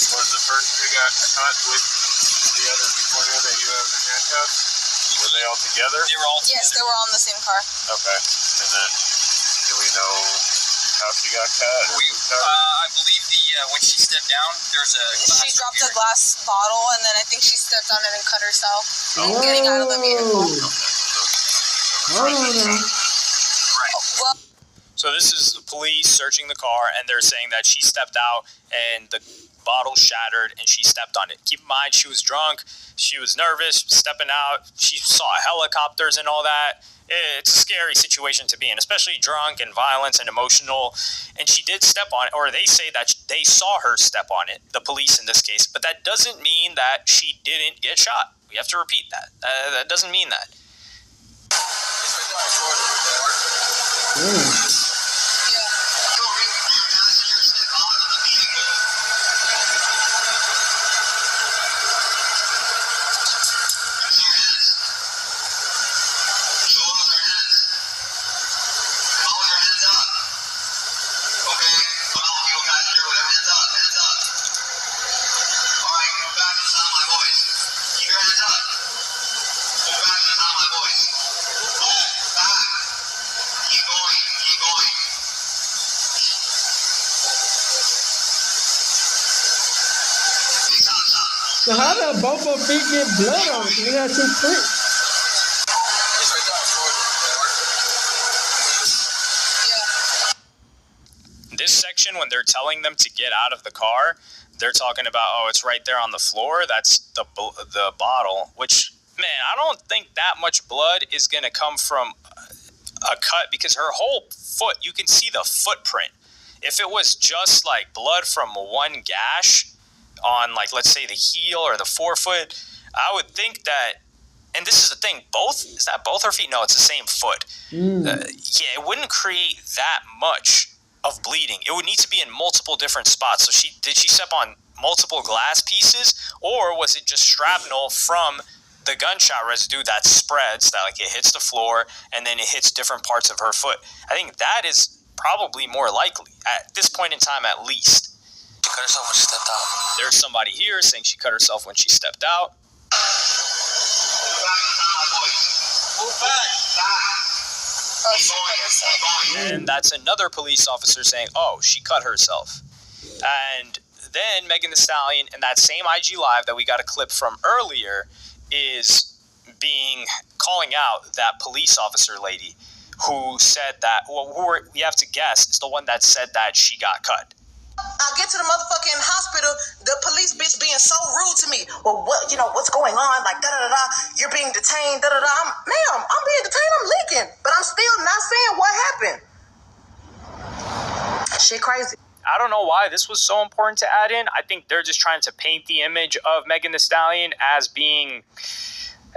Was the person who got caught with the other people here that you have in handcuffs? Were they all together? They were all together. Yes, they were all in the same car. Okay. And then, do we know how she got cut? I believe when she stepped down, there's a glass. She dropped a glass bottle, and then I think she stepped on it and cut herself. Getting out of the vehicle. Hold on now. Well. So this is the police searching the car, and they're saying that she stepped out and the bottle shattered and she stepped on it. Keep in mind, she was drunk. She was nervous, stepping out. She saw helicopters and all that. It's a scary situation to be in, especially drunk and violent and emotional. And she did step on it, or they say that they saw her step on it, the police in this case. But that doesn't mean that she didn't get shot. We have to repeat that. That doesn't mean that. So how did both her feet get blood on it? You got 2 prints. This section, when they're telling them to get out of the car, they're talking about, oh, it's right there on the floor. That's the bottle, which, man, I don't think that much blood is going to come from a cut because her whole foot, you can see the footprint. If it was just like blood from one gash on, like, let's say the heel or the forefoot, I would think that, and this is the thing, is that both her feet? No, it's the same foot. Yeah, it wouldn't create that much of bleeding. It would need to be in multiple different spots. So did she step on multiple glass pieces, or was it just shrapnel from the gunshot residue that spreads, that like it hits the floor and then it hits different parts of her foot? I think that is probably more likely at this point in time, at least. She cut herself when she stepped out. There's somebody here saying she cut herself when she stepped out. And that's another police officer saying, oh, she cut herself. And then Megan Thee Stallion, in that same IG Live that we got a clip from earlier, is calling out that police officer lady who said that, we have to guess, is the one that said that she got cut. I get to the motherfucking hospital, the police bitch being so rude to me. Well, what's going on? Like, da-da-da-da, you're being detained, da-da-da. Ma'am, I'm being detained, I'm leaking. But I'm still not saying what happened. Shit crazy. I don't know why this was so important to add in. I think they're just trying to paint the image of Megan Thee Stallion as being,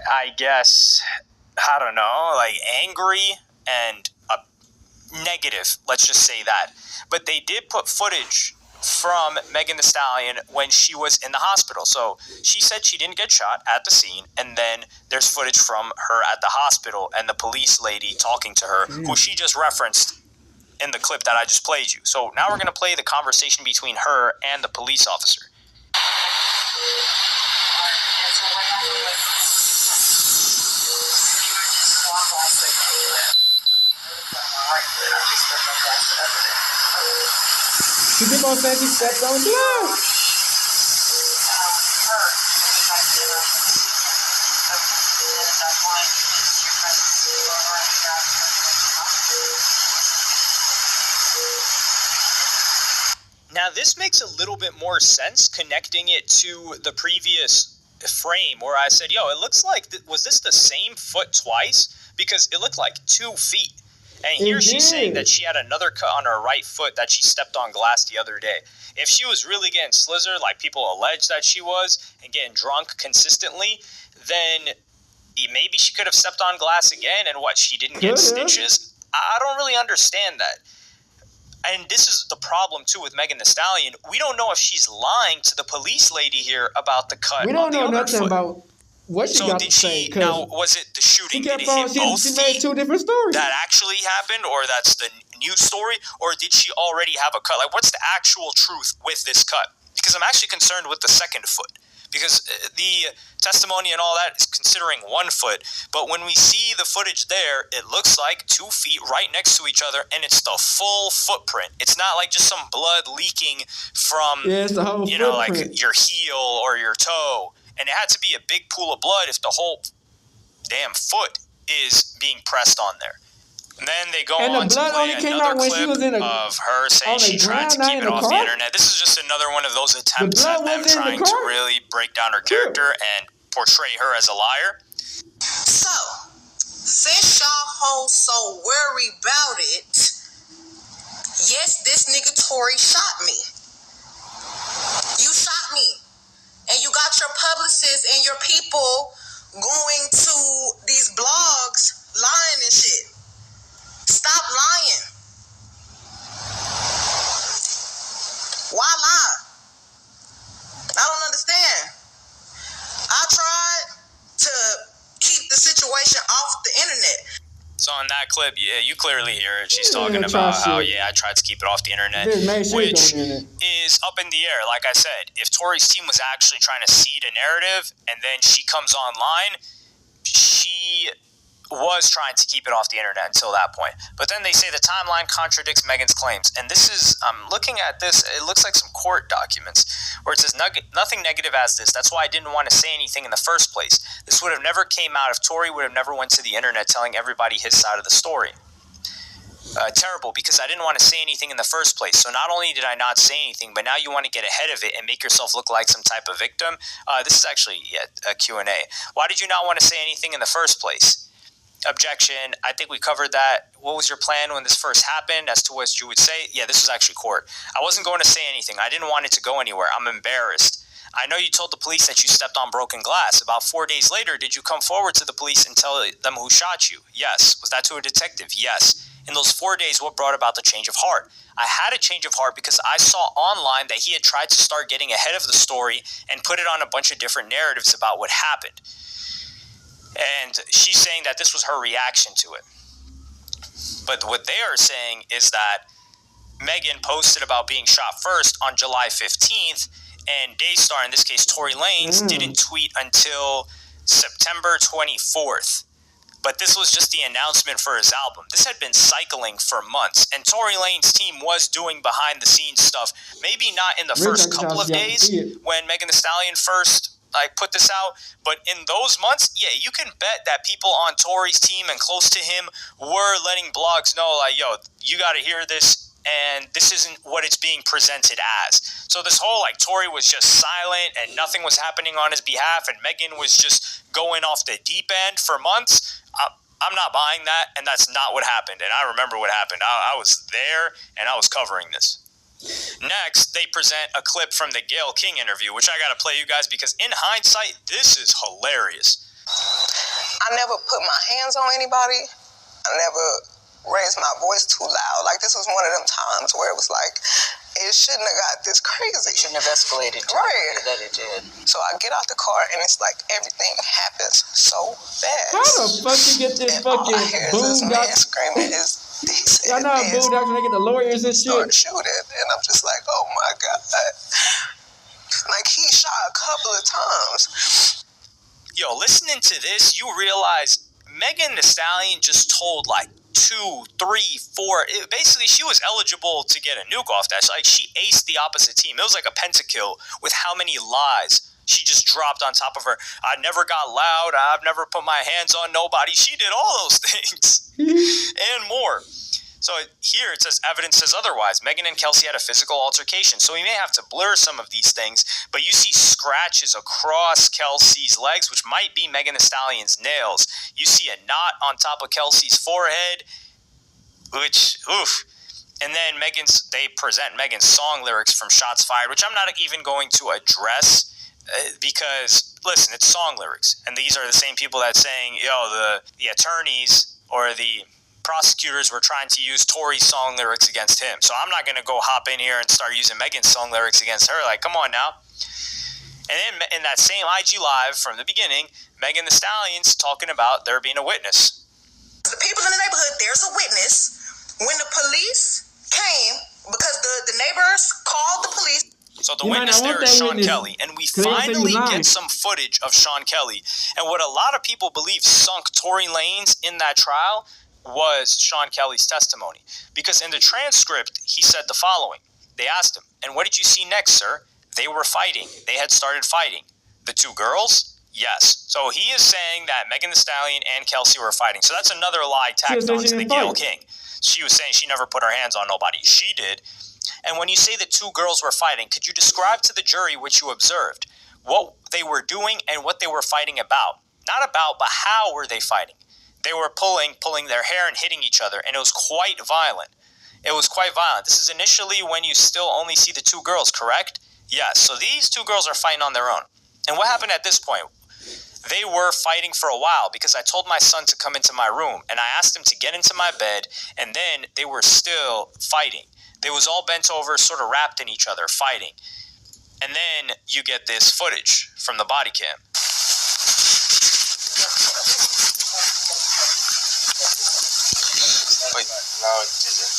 I guess, I don't know, like angry and negative. Let's just say that. But they did put footage from Megan Thee Stallion when she was in the hospital. So she said she didn't get shot at the scene, and then there's footage from her at the hospital and the police lady talking to her, who she just referenced in the clip that I just played you. So now we're going to play the conversation between her and the police officer. She keep on saying she stepped on blood. Now, this makes a little bit more sense connecting it to the previous frame where I said, yo, it looks like, was this the same foot twice? Because it looked like 2 feet. And here she's saying that she had another cut on her right foot that she stepped on glass the other day. If she was really getting slizzard, like people allege that she was, and getting drunk consistently, then maybe she could have stepped on glass again, and she didn't get stitches? I don't really understand that. And this is the problem, too, with Megan Thee Stallion. We don't know if she's lying to the police lady here about the cut on the other foot. We don't know nothing about what she got to say. Now, was it the shooting? Did it hit both feet? She made 2 different stories. That actually happened, or that's the new story? Or did she already have a cut? Like, what's the actual truth with this cut? Because I'm actually concerned with the second foot. Because the testimony and all that is considering 1 foot. But when we see the footage there, it looks like 2 feet right next to each other, and it's the full footprint. It's not like just some blood leaking from, it's the whole footprint. Like your heel or your toe. And it had to be a big pool of blood if the whole damn foot is being pressed on there. And then they go And the on to blood play only came another out when clip she was in of her saying on the she tried to ground, not keep in it the off the car? internet. This is just another one of those attempts blood at them wasn't in the trying to car? really break down her character and portray her as a liar. So, since y'all hoes so worried about it, yes, this nigga Tory shot me. You shot me. And you got your publicists and your people going to these blogs lying and shit. Stop lying. Why lie? I don't understand. I tried to keep the situation off the internet. So in that clip, yeah, you clearly hear it. She's Yeah, talking try about how, shit. yeah, I tried to keep it off the internet, Dude, man, shit which on the internet. is up in the air. Like I said, if Tory's team was actually trying to seed a narrative and then she comes online, she was trying to keep it off the internet until that point. But then they say the timeline contradicts Megan's claims. And this is, I'm looking at this, it looks like some court documents where it says nothing negative as this. That's why I didn't want to say anything in the first place. This would have never came out if Tory would have never went to the internet telling everybody his side of the story. Terrible, because I didn't want to say anything in the first place. So not only did I not say anything, but now you want to get ahead of it and make yourself look like some type of victim. This is actually a Q&A. Why did you not want to say anything in the first place? Objection. I think we covered that. What was your plan when this first happened as to what you would say? Yeah, this was actually court. I wasn't going to say anything. I didn't want it to go anywhere. I'm embarrassed. I know you told the police that you stepped on broken glass. About 4 days later, did you come forward to the police and tell them who shot you? Yes. Was that to a detective? Yes. In those 4 days, what brought about the change of heart? I had a change of heart because I saw online that he had tried to start getting ahead of the story and put it on a bunch of different narratives about what happened. And she's saying that this was her reaction to it. But what they are saying is that Megan posted about being shot first on July 15th, and Daystar, in this case Tory Lanez, didn't tweet until September 24th. But this was just the announcement for his album. This had been cycling for months, and Tory Lanez's team was doing behind-the-scenes stuff. Maybe not in the first couple of days when Megan Thee Stallion first put this out, but in those months, yeah, you can bet that people on Tory's team and close to him were letting blogs know, like, yo, you got to hear this, and this isn't what it's being presented as. So this whole, like, Tory was just silent and nothing was happening on his behalf, and Megan was just going off the deep end for months. I'm not buying that, and that's not what happened. And I remember what happened. I was there, and I was covering this. Next, they present a clip from the Gayle King interview, which I got to play you guys because in hindsight, this is hilarious. I never put my hands on anybody. I never raised my voice too loud. Like, this was one of them times where it was like, it shouldn't have got this crazy. Shouldn't have escalated to Right. that it did. So I get out the car and it's like everything happens so fast. How the fuck you get this and all I fucking hear is this boom man doc? screaming his this Y'all know how boom docs when they get the lawyers and start shit? shooting, and I'm just like, oh my god. Like, he shot a couple of times. Yo, listening to this, you realize Megan Thee Stallion just told like 2, 3, 4. Basically, she was eligible to get a nuke off that. Like, she aced the opposite team. It was like a pentakill with how many lies she just dropped on top of her. I never got loud. I've never put my hands on nobody. She did all those things and more. So here it says evidence says otherwise. Megan and Kelsey had a physical altercation. So we may have to blur some of these things, but you see scratches across Kelsey's legs, which might be Megan Thee Stallion's nails. You see a knot on top of Kelsey's forehead, which, oof. And then they present Megan's song lyrics from Shots Fired, which I'm not even going to address because, listen, it's song lyrics. And these are the same people that's saying, yo, the attorneys or the prosecutors were trying to use Tory's song lyrics against him. So I'm not going to go hop in here and start using Megan's song lyrics against her. Like, come on now. And then in that same IG Live from the beginning, Megan Thee Stallion's talking about there being a witness. The people in the neighborhood, there's a witness. When the police came, because the neighbors called the police. So the witness there is Sean Kelly, and we finally get some footage of Sean Kelly. And what a lot of people believe sunk Tory Lanez in that trial was Sean Kelly's testimony. Because in the transcript, he said the following. They asked him, and what did you see next, sir? They were fighting. They had started fighting. The two girls? Yes. So he is saying that Megan Thee Stallion and Kelsey were fighting. So that's another lie tacked onto the Gayle King. She was saying she never put her hands on nobody. She did. And when you say the two girls were fighting, could you describe to the jury what you observed? What they were doing and what they were fighting about. Not about, but how were they fighting? They were pulling their hair and hitting each other, and it was quite violent. It was quite violent. This is initially when you still only see the two girls, correct? Yes. So these two girls are fighting on their own. And what happened at this point? They were fighting for a while because I told my son to come into my room, and I asked him to get into my bed, and then they were still fighting. They was all bent over, sort of wrapped in each other, fighting. And then you get this footage from the body cam. Wait, no, it didn't.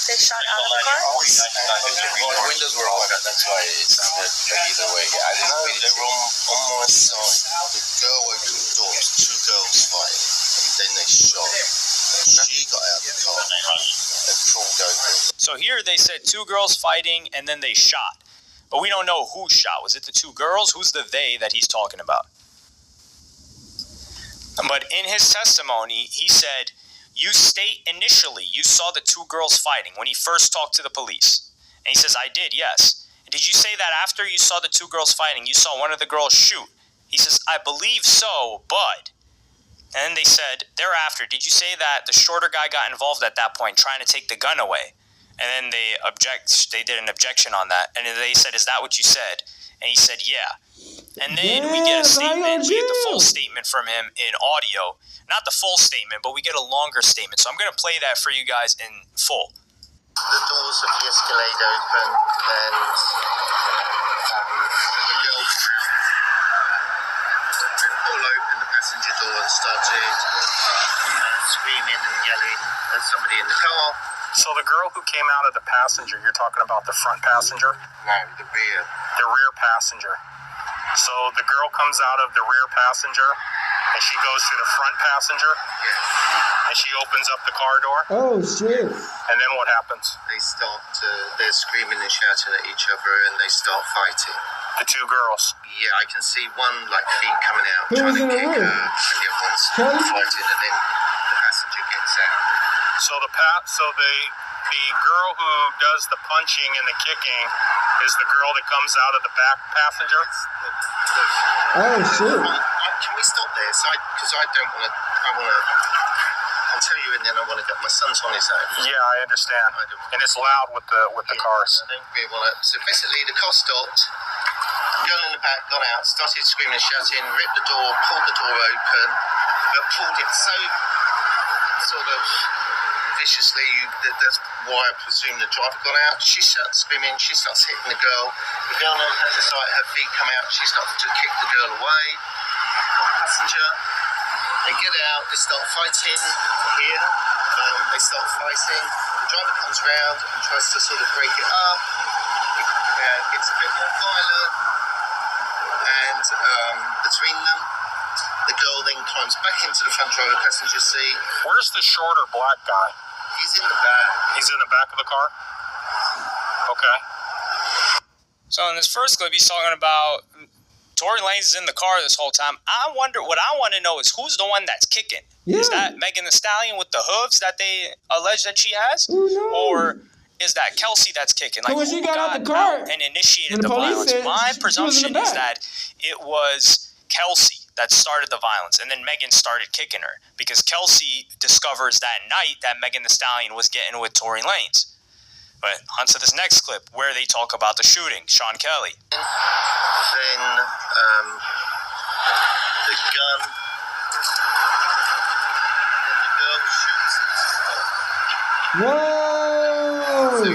They shot out of the car? The windows were open, that's why it sounded like either way. Yeah, I didn't know they were on my side. The girl opened the door, two girls fighting, and then they shot. She got out of the car and crawled over. So here they said two girls fighting, and then they shot. But we don't know who shot. Was it the two girls? Who's the they that he's talking about? But in his testimony, he said, you state initially you saw the two girls fighting when he first talked to the police. And he says, I did, yes. And did you say that after you saw the two girls fighting, you saw one of the girls shoot? He says, I believe so, but... And then they said, thereafter, did you say that the shorter guy got involved at that point, trying to take the gun away? And then they did an objection on that. And they said, is that what you said? And he said, yeah. And then we get a statement. We get the full statement from him in audio. Not the full statement, but we get a longer statement. So I'm going to play that for you guys in full. The doors of the Escalade open, and the girl came out and pulled open the passenger door and started screaming and yelling at somebody in the car. So the girl who came out of the passenger, you're talking about the front passenger? No, the rear. The rear passenger. So the girl comes out of the rear passenger, and she goes to the front passenger, and she opens up the car door. Oh, shit. And then what happens? They're screaming and shouting at each other, and they start fighting. The two girls. Yeah, I can see one, feet coming out, Who was trying to in the kick her, room? and the other one's Kelly? fighting, and then the passenger gets out. So the girl who does the punching and the kicking is the girl that comes out of the back passenger. Oh, shit. Can we stop there? Because I don't want to. I'll tell you, and then I want to get my son's on his own. Yeah, I understand. And it's loud with the cars. I don't really want to. So basically, the car stopped. The girl in the back got out, started screaming and shouting, ripped the door, pulled the door open, but pulled it so sort of viciously. That's why I presume the driver got out. She starts screaming. She starts hitting the girl. The girl on the side, her feet come out. She starts to kick the girl away. Passenger. They get out. They start fighting here. They start fighting. The driver comes round and tries to sort of break it up. It gets a bit more violent. And between them, the girl then climbs back into the front driver passenger seat. Where's the shorter black guy? He's in the back. He's in the back of the car? Okay. So in this first clip, he's talking about Tory Lanze is in the car this whole time. What I want to know is who's the one that's kicking? Yeah. Is that Megan Thee Stallion with the hooves that they allege that she has? Who knows? Or is that Kelsey that's kicking? Like, when she who got out the car and initiated and the the police violence? said My she was in the presumption is back. that it was Kelsey that started the violence, and then Megan started kicking her because Kelsey discovers that night that Megan Thee Stallion was getting with Tory Lanze. But on to this next clip where they talk about the shooting, Sean Kelly. Then the gun. Then the girl shoots it. Whoa! So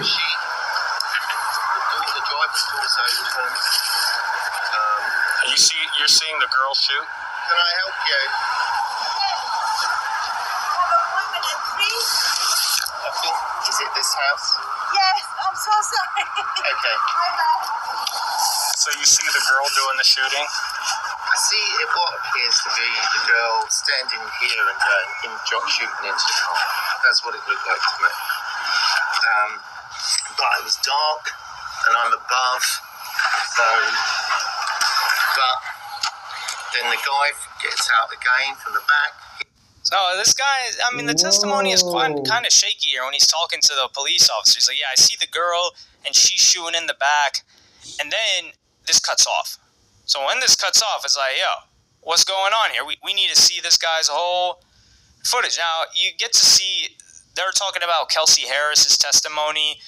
the driver's door is open. You're seeing the girl shoot? Can I help you? I think, is it this house? Yes, I'm so sorry. Okay. So you see the girl doing the shooting? I see what appears to be the girl standing here and shooting into the car. That's what it looked like to me. But it was dark, and I'm above, so. But Then the guy gets out again from the back. So this guy, I mean, the testimony is kind of shaky here when he's talking to the police officer. He's like, yeah, I see the girl, and she's shooting in the back. And then this cuts off. So when this cuts off, it's like, yo, what's going on here? We need to see this guy's whole footage. Now, you get to see, they're talking about Kelsey Harris's testimony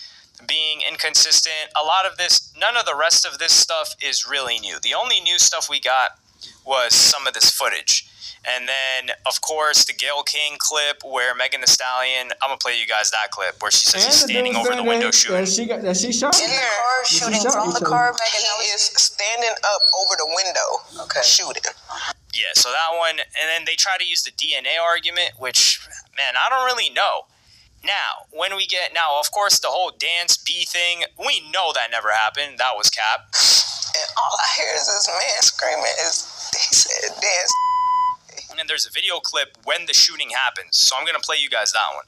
being inconsistent. A lot of this, none of the rest of this stuff is really new. The only new stuff we got was some of this footage. And then, of course, the Gayle King clip where Megan Thee Stallion, I'm going to play you guys that clip, where she says he's standing over the window shooting. That she shot? In the car shooting from the car, Megan, he is standing up over the window shooting. Yeah, so that one, and then they try to use the DNA argument, which, man, I don't really know. Now, of course, the whole Dance B thing, we know that never happened. That was cap. And all I hear is this man screaming, he said, Dance. And then there's a video clip when the shooting happens. So I'm going to play you guys that one.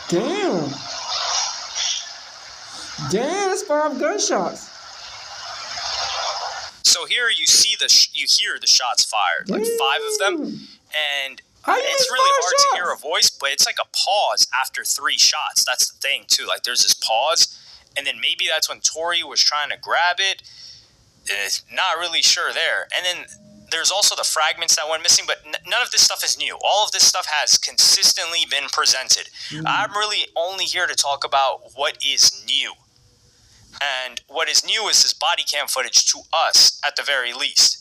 Damn. Damn, that's 5 gunshots. So here you hear the shots fired, like 5 of them. And it's really hard to hear a voice, but it's like a pause after 3 shots. That's the thing, too. Like, there's this pause, and then maybe that's when Tory was trying to grab it. It's not really sure there. And then there's also the fragments that went missing, but none of this stuff is new. All of this stuff has consistently been presented. I'm really only here to talk about what is new. And what is new is this body cam footage to us, at the very least.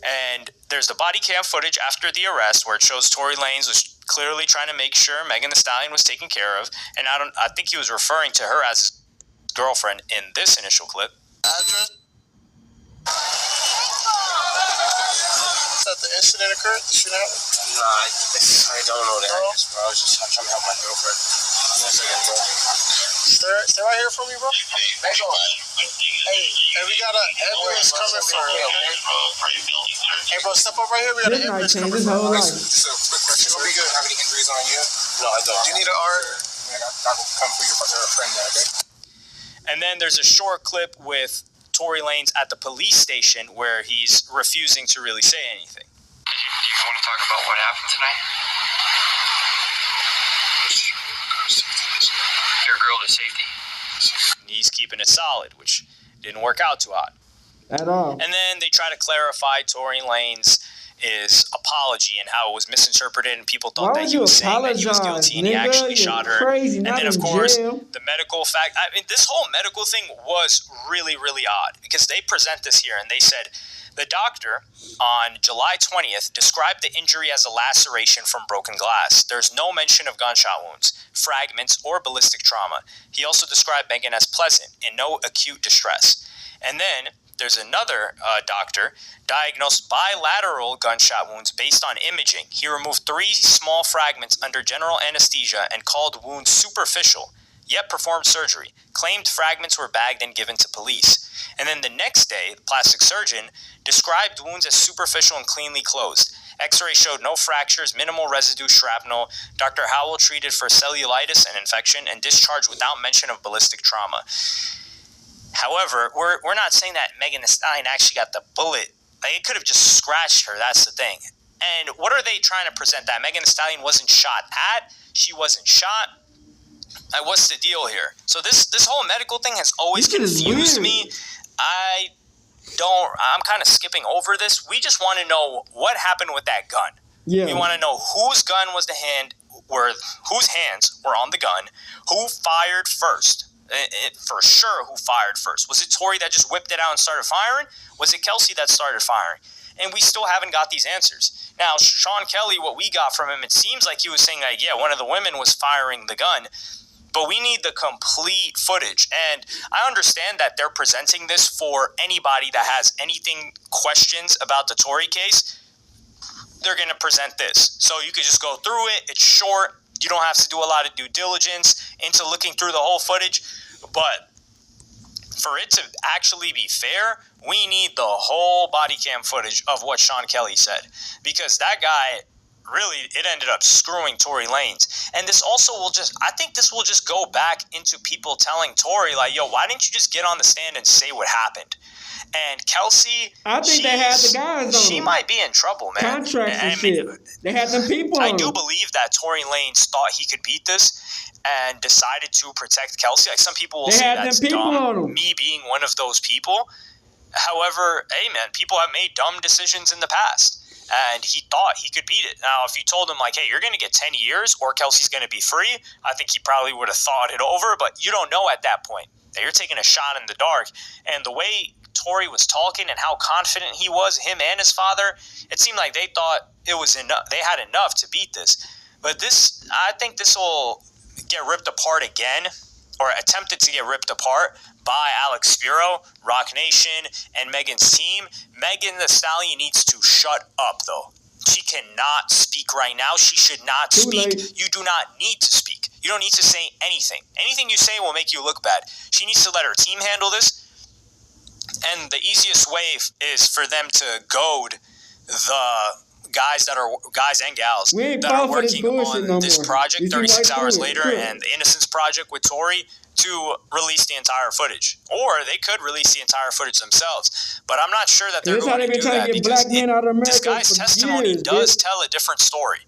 And there's the body cam footage after the arrest where it shows Tory Lanez was clearly trying to make sure Megan Thee Stallion was taken care of. And I think he was referring to her as his girlfriend in this initial clip. Address? Is that the incident occurred? The shooting happened? Nah, I don't know that. Bro, I was just trying to help my girlfriend. 1 second, bro. Stay right here for me, bro. Hey, we got an ambulance coming for you. Hey, bro, step up right here. We got an ambulance coming for you. So, quick question. You'll be good. Have any injuries on you? No, I don't. Do you need an R? I will come for your friend there, okay? And then there's a short clip with Tory Lanez at the police station where he's refusing to really say anything. Do you want to talk about what happened tonight? Your girl to safety? He's keeping it solid, which didn't work out too hot. At all. And then they try to clarify Tory Lanez's apology and how it was misinterpreted and people thought that he was saying that he was guilty and he actually shot her. Crazy, and then, of course, the medical fact. I mean, this whole medical thing was really, really odd because they present this here and they said the doctor on July 20th described the injury as a laceration from broken glass. There's no mention of gunshot wounds, fragments, or ballistic trauma. He also described Megan as pleasant and no acute distress. And then there's another doctor diagnosed bilateral gunshot wounds based on imaging. He removed 3 small fragments under general anesthesia and called wounds superficial, yet performed surgery. Claimed fragments were bagged and given to police. And then the next day, the plastic surgeon described wounds as superficial and cleanly closed. X-ray showed no fractures, minimal residue shrapnel. Dr. Howell treated for cellulitis and infection and discharged without mention of ballistic trauma. However, we're not saying that Megan Thee Stallion actually got the bullet. Like, it could have just scratched her. That's the thing. And what are they trying to present? That Megan Thee Stallion wasn't shot at? She wasn't shot? Like, what's the deal here? So this whole medical thing has always confused me. I'm kind of skipping over this. We just want to know what happened with that gun. Yeah. We want to know whose gun was whose hands were on the gun, who fired first. For sure, who fired first? Was it Tory that just whipped it out and started firing? Was it Kelsey that started firing? And we still haven't got these answers. Now, Sean Kelly, what we got from him, it seems like he was saying, like, yeah, one of the women was firing the gun. But we need the complete footage. And I understand that they're presenting this for anybody that has anything questions about the Tory case. They're going to present this. So you could just go through it. It's short. You don't have to do a lot of due diligence into looking through the whole footage. But for it to actually be fair, we need the whole body cam footage of what Sean Kelly said. Because that guy, really, it ended up screwing Tory Lanez. And this also will I think this will just go back into people telling Tory, like, yo, why didn't you just get on the stand and say what happened? And Kelsey, I think they had the guys on she them. might be in trouble, man. Contracts and shit. They had them people on I do them. believe that Tory Lanez thought he could beat this and decided to protect Kelsey. Like, some people will say that's dumb, me being one of those people. However, hey, man, people have made dumb decisions in the past. And he thought he could beat it. Now, if you told him, like, hey, you're going to get 10 years or Kelsey's going to be free, I think he probably would have thought it over. But you don't know at that point. You're taking a shot in the dark. And the way Tory was talking and how confident he was, him and his father, it seemed like they thought it was enough. They had enough to beat this. But this, I think this will get ripped apart again, or attempted to get ripped apart by Alex Spiro, Rock Nation, and Megan's team. Megan Thee Stallion needs to shut up, though. She cannot speak right now. She should not speak. You do not need to speak. You don't need to say anything. Anything you say will make you look bad. She needs to let her team handle this. And the easiest way is for them to goad the guys and gals that are working on this project 36 hours later and the Innocence Project with Tory to release the entire footage. Or they could release the entire footage themselves. But I'm not sure that they're going to do that because this guy's testimony does tell a different story.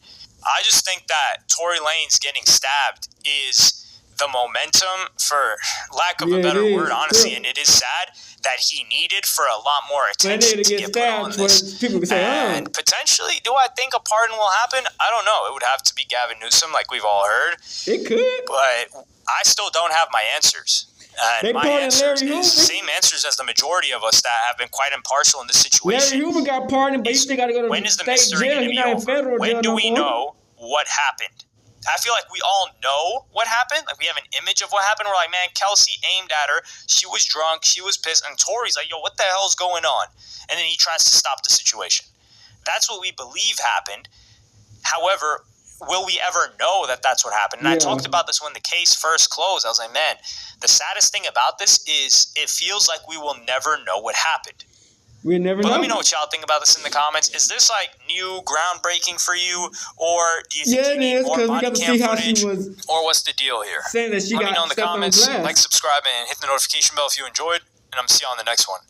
I just think that Tory Lanez getting stabbed is the momentum, for lack of a better word, honestly, and it is sad that he needed for a lot more attention to get put on this. And potentially, do I think a pardon will happen? I don't know. It would have to be Gavin Newsom, like we've all heard. It could. But I still don't have my answers. And my answers is the same answers as the majority of us that have been quite impartial in this situation. Larry Hoover got pardoned, but he still got to go to when is the state mystery jail. going to be over? When do we know what happened? I feel like we all know what happened. Like, we have an image of what happened. We're like, man, Kelsey aimed at her. She was drunk. She was pissed. And Tory's like, yo, what the hell's going on? And then he tries to stop the situation. That's what we believe happened. However, will we ever know that that's what happened? And I talked about this when the case first closed. I was like, man, the saddest thing about this is it feels like we will never know what happened. We never know. Let me know what y'all think about this in the comments. Is this like new, groundbreaking for you, or do you think you need more body cam footage, or what's the deal here? Saying that she Let me got know in the stepped on comments. glass. Like, subscribe, and hit the notification bell if you enjoyed. And I'm gonna see you on the next one.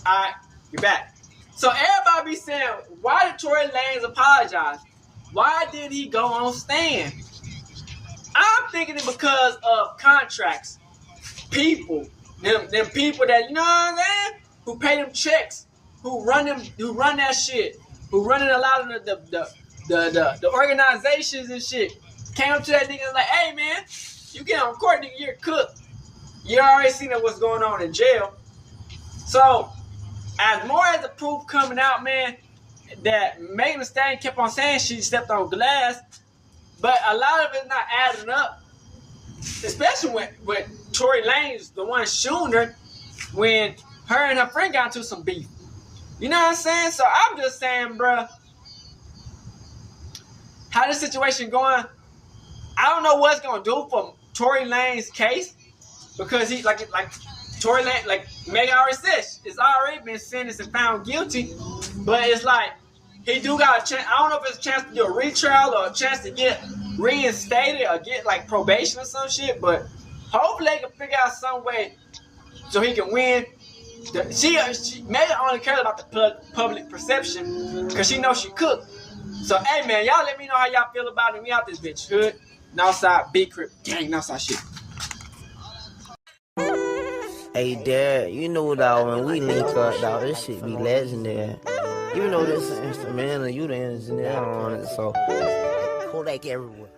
All right, you're back. So everybody be saying, why did Tory Lanez apologize? Why did he go on stand? I'm thinking it because of contracts. People, them people that, you know what I'm saying, who pay them checks, who run that shit, who running a lot of the organizations and shit, came up to that nigga and like, hey man, you get on court, nigga, you're cooked. You already seen what's going on in jail. So, as more as the proof coming out, man, that Megan Thee Stallion kept on saying she stepped on glass, but a lot of it's not adding up. Especially when Tory Lanez, the one shooting her, when her and her friend got into some beef. You know what I'm saying? So I'm just saying, bruh, how this situation going, I don't know what's gonna do for Tory Lanez's case, because he like Tory Lanez, like Megan already said, it's already been sentenced and found guilty, but it's like he do got a chance. I don't know if it's a chance to do a retrial or a chance to get reinstated or get like probation or some shit, but hopefully they can figure out some way so he can win. She Megan only cares about the public perception because she knows she cooked. So hey man, y'all let me know how y'all feel about it. We out this bitch. Hood, Northside, Big Crip, gang, Northside shit. Hey Dad, you know dog, when we link up dog, this shit be legendary. You know this instrumental, you the engineer on it, so Kodak everywhere.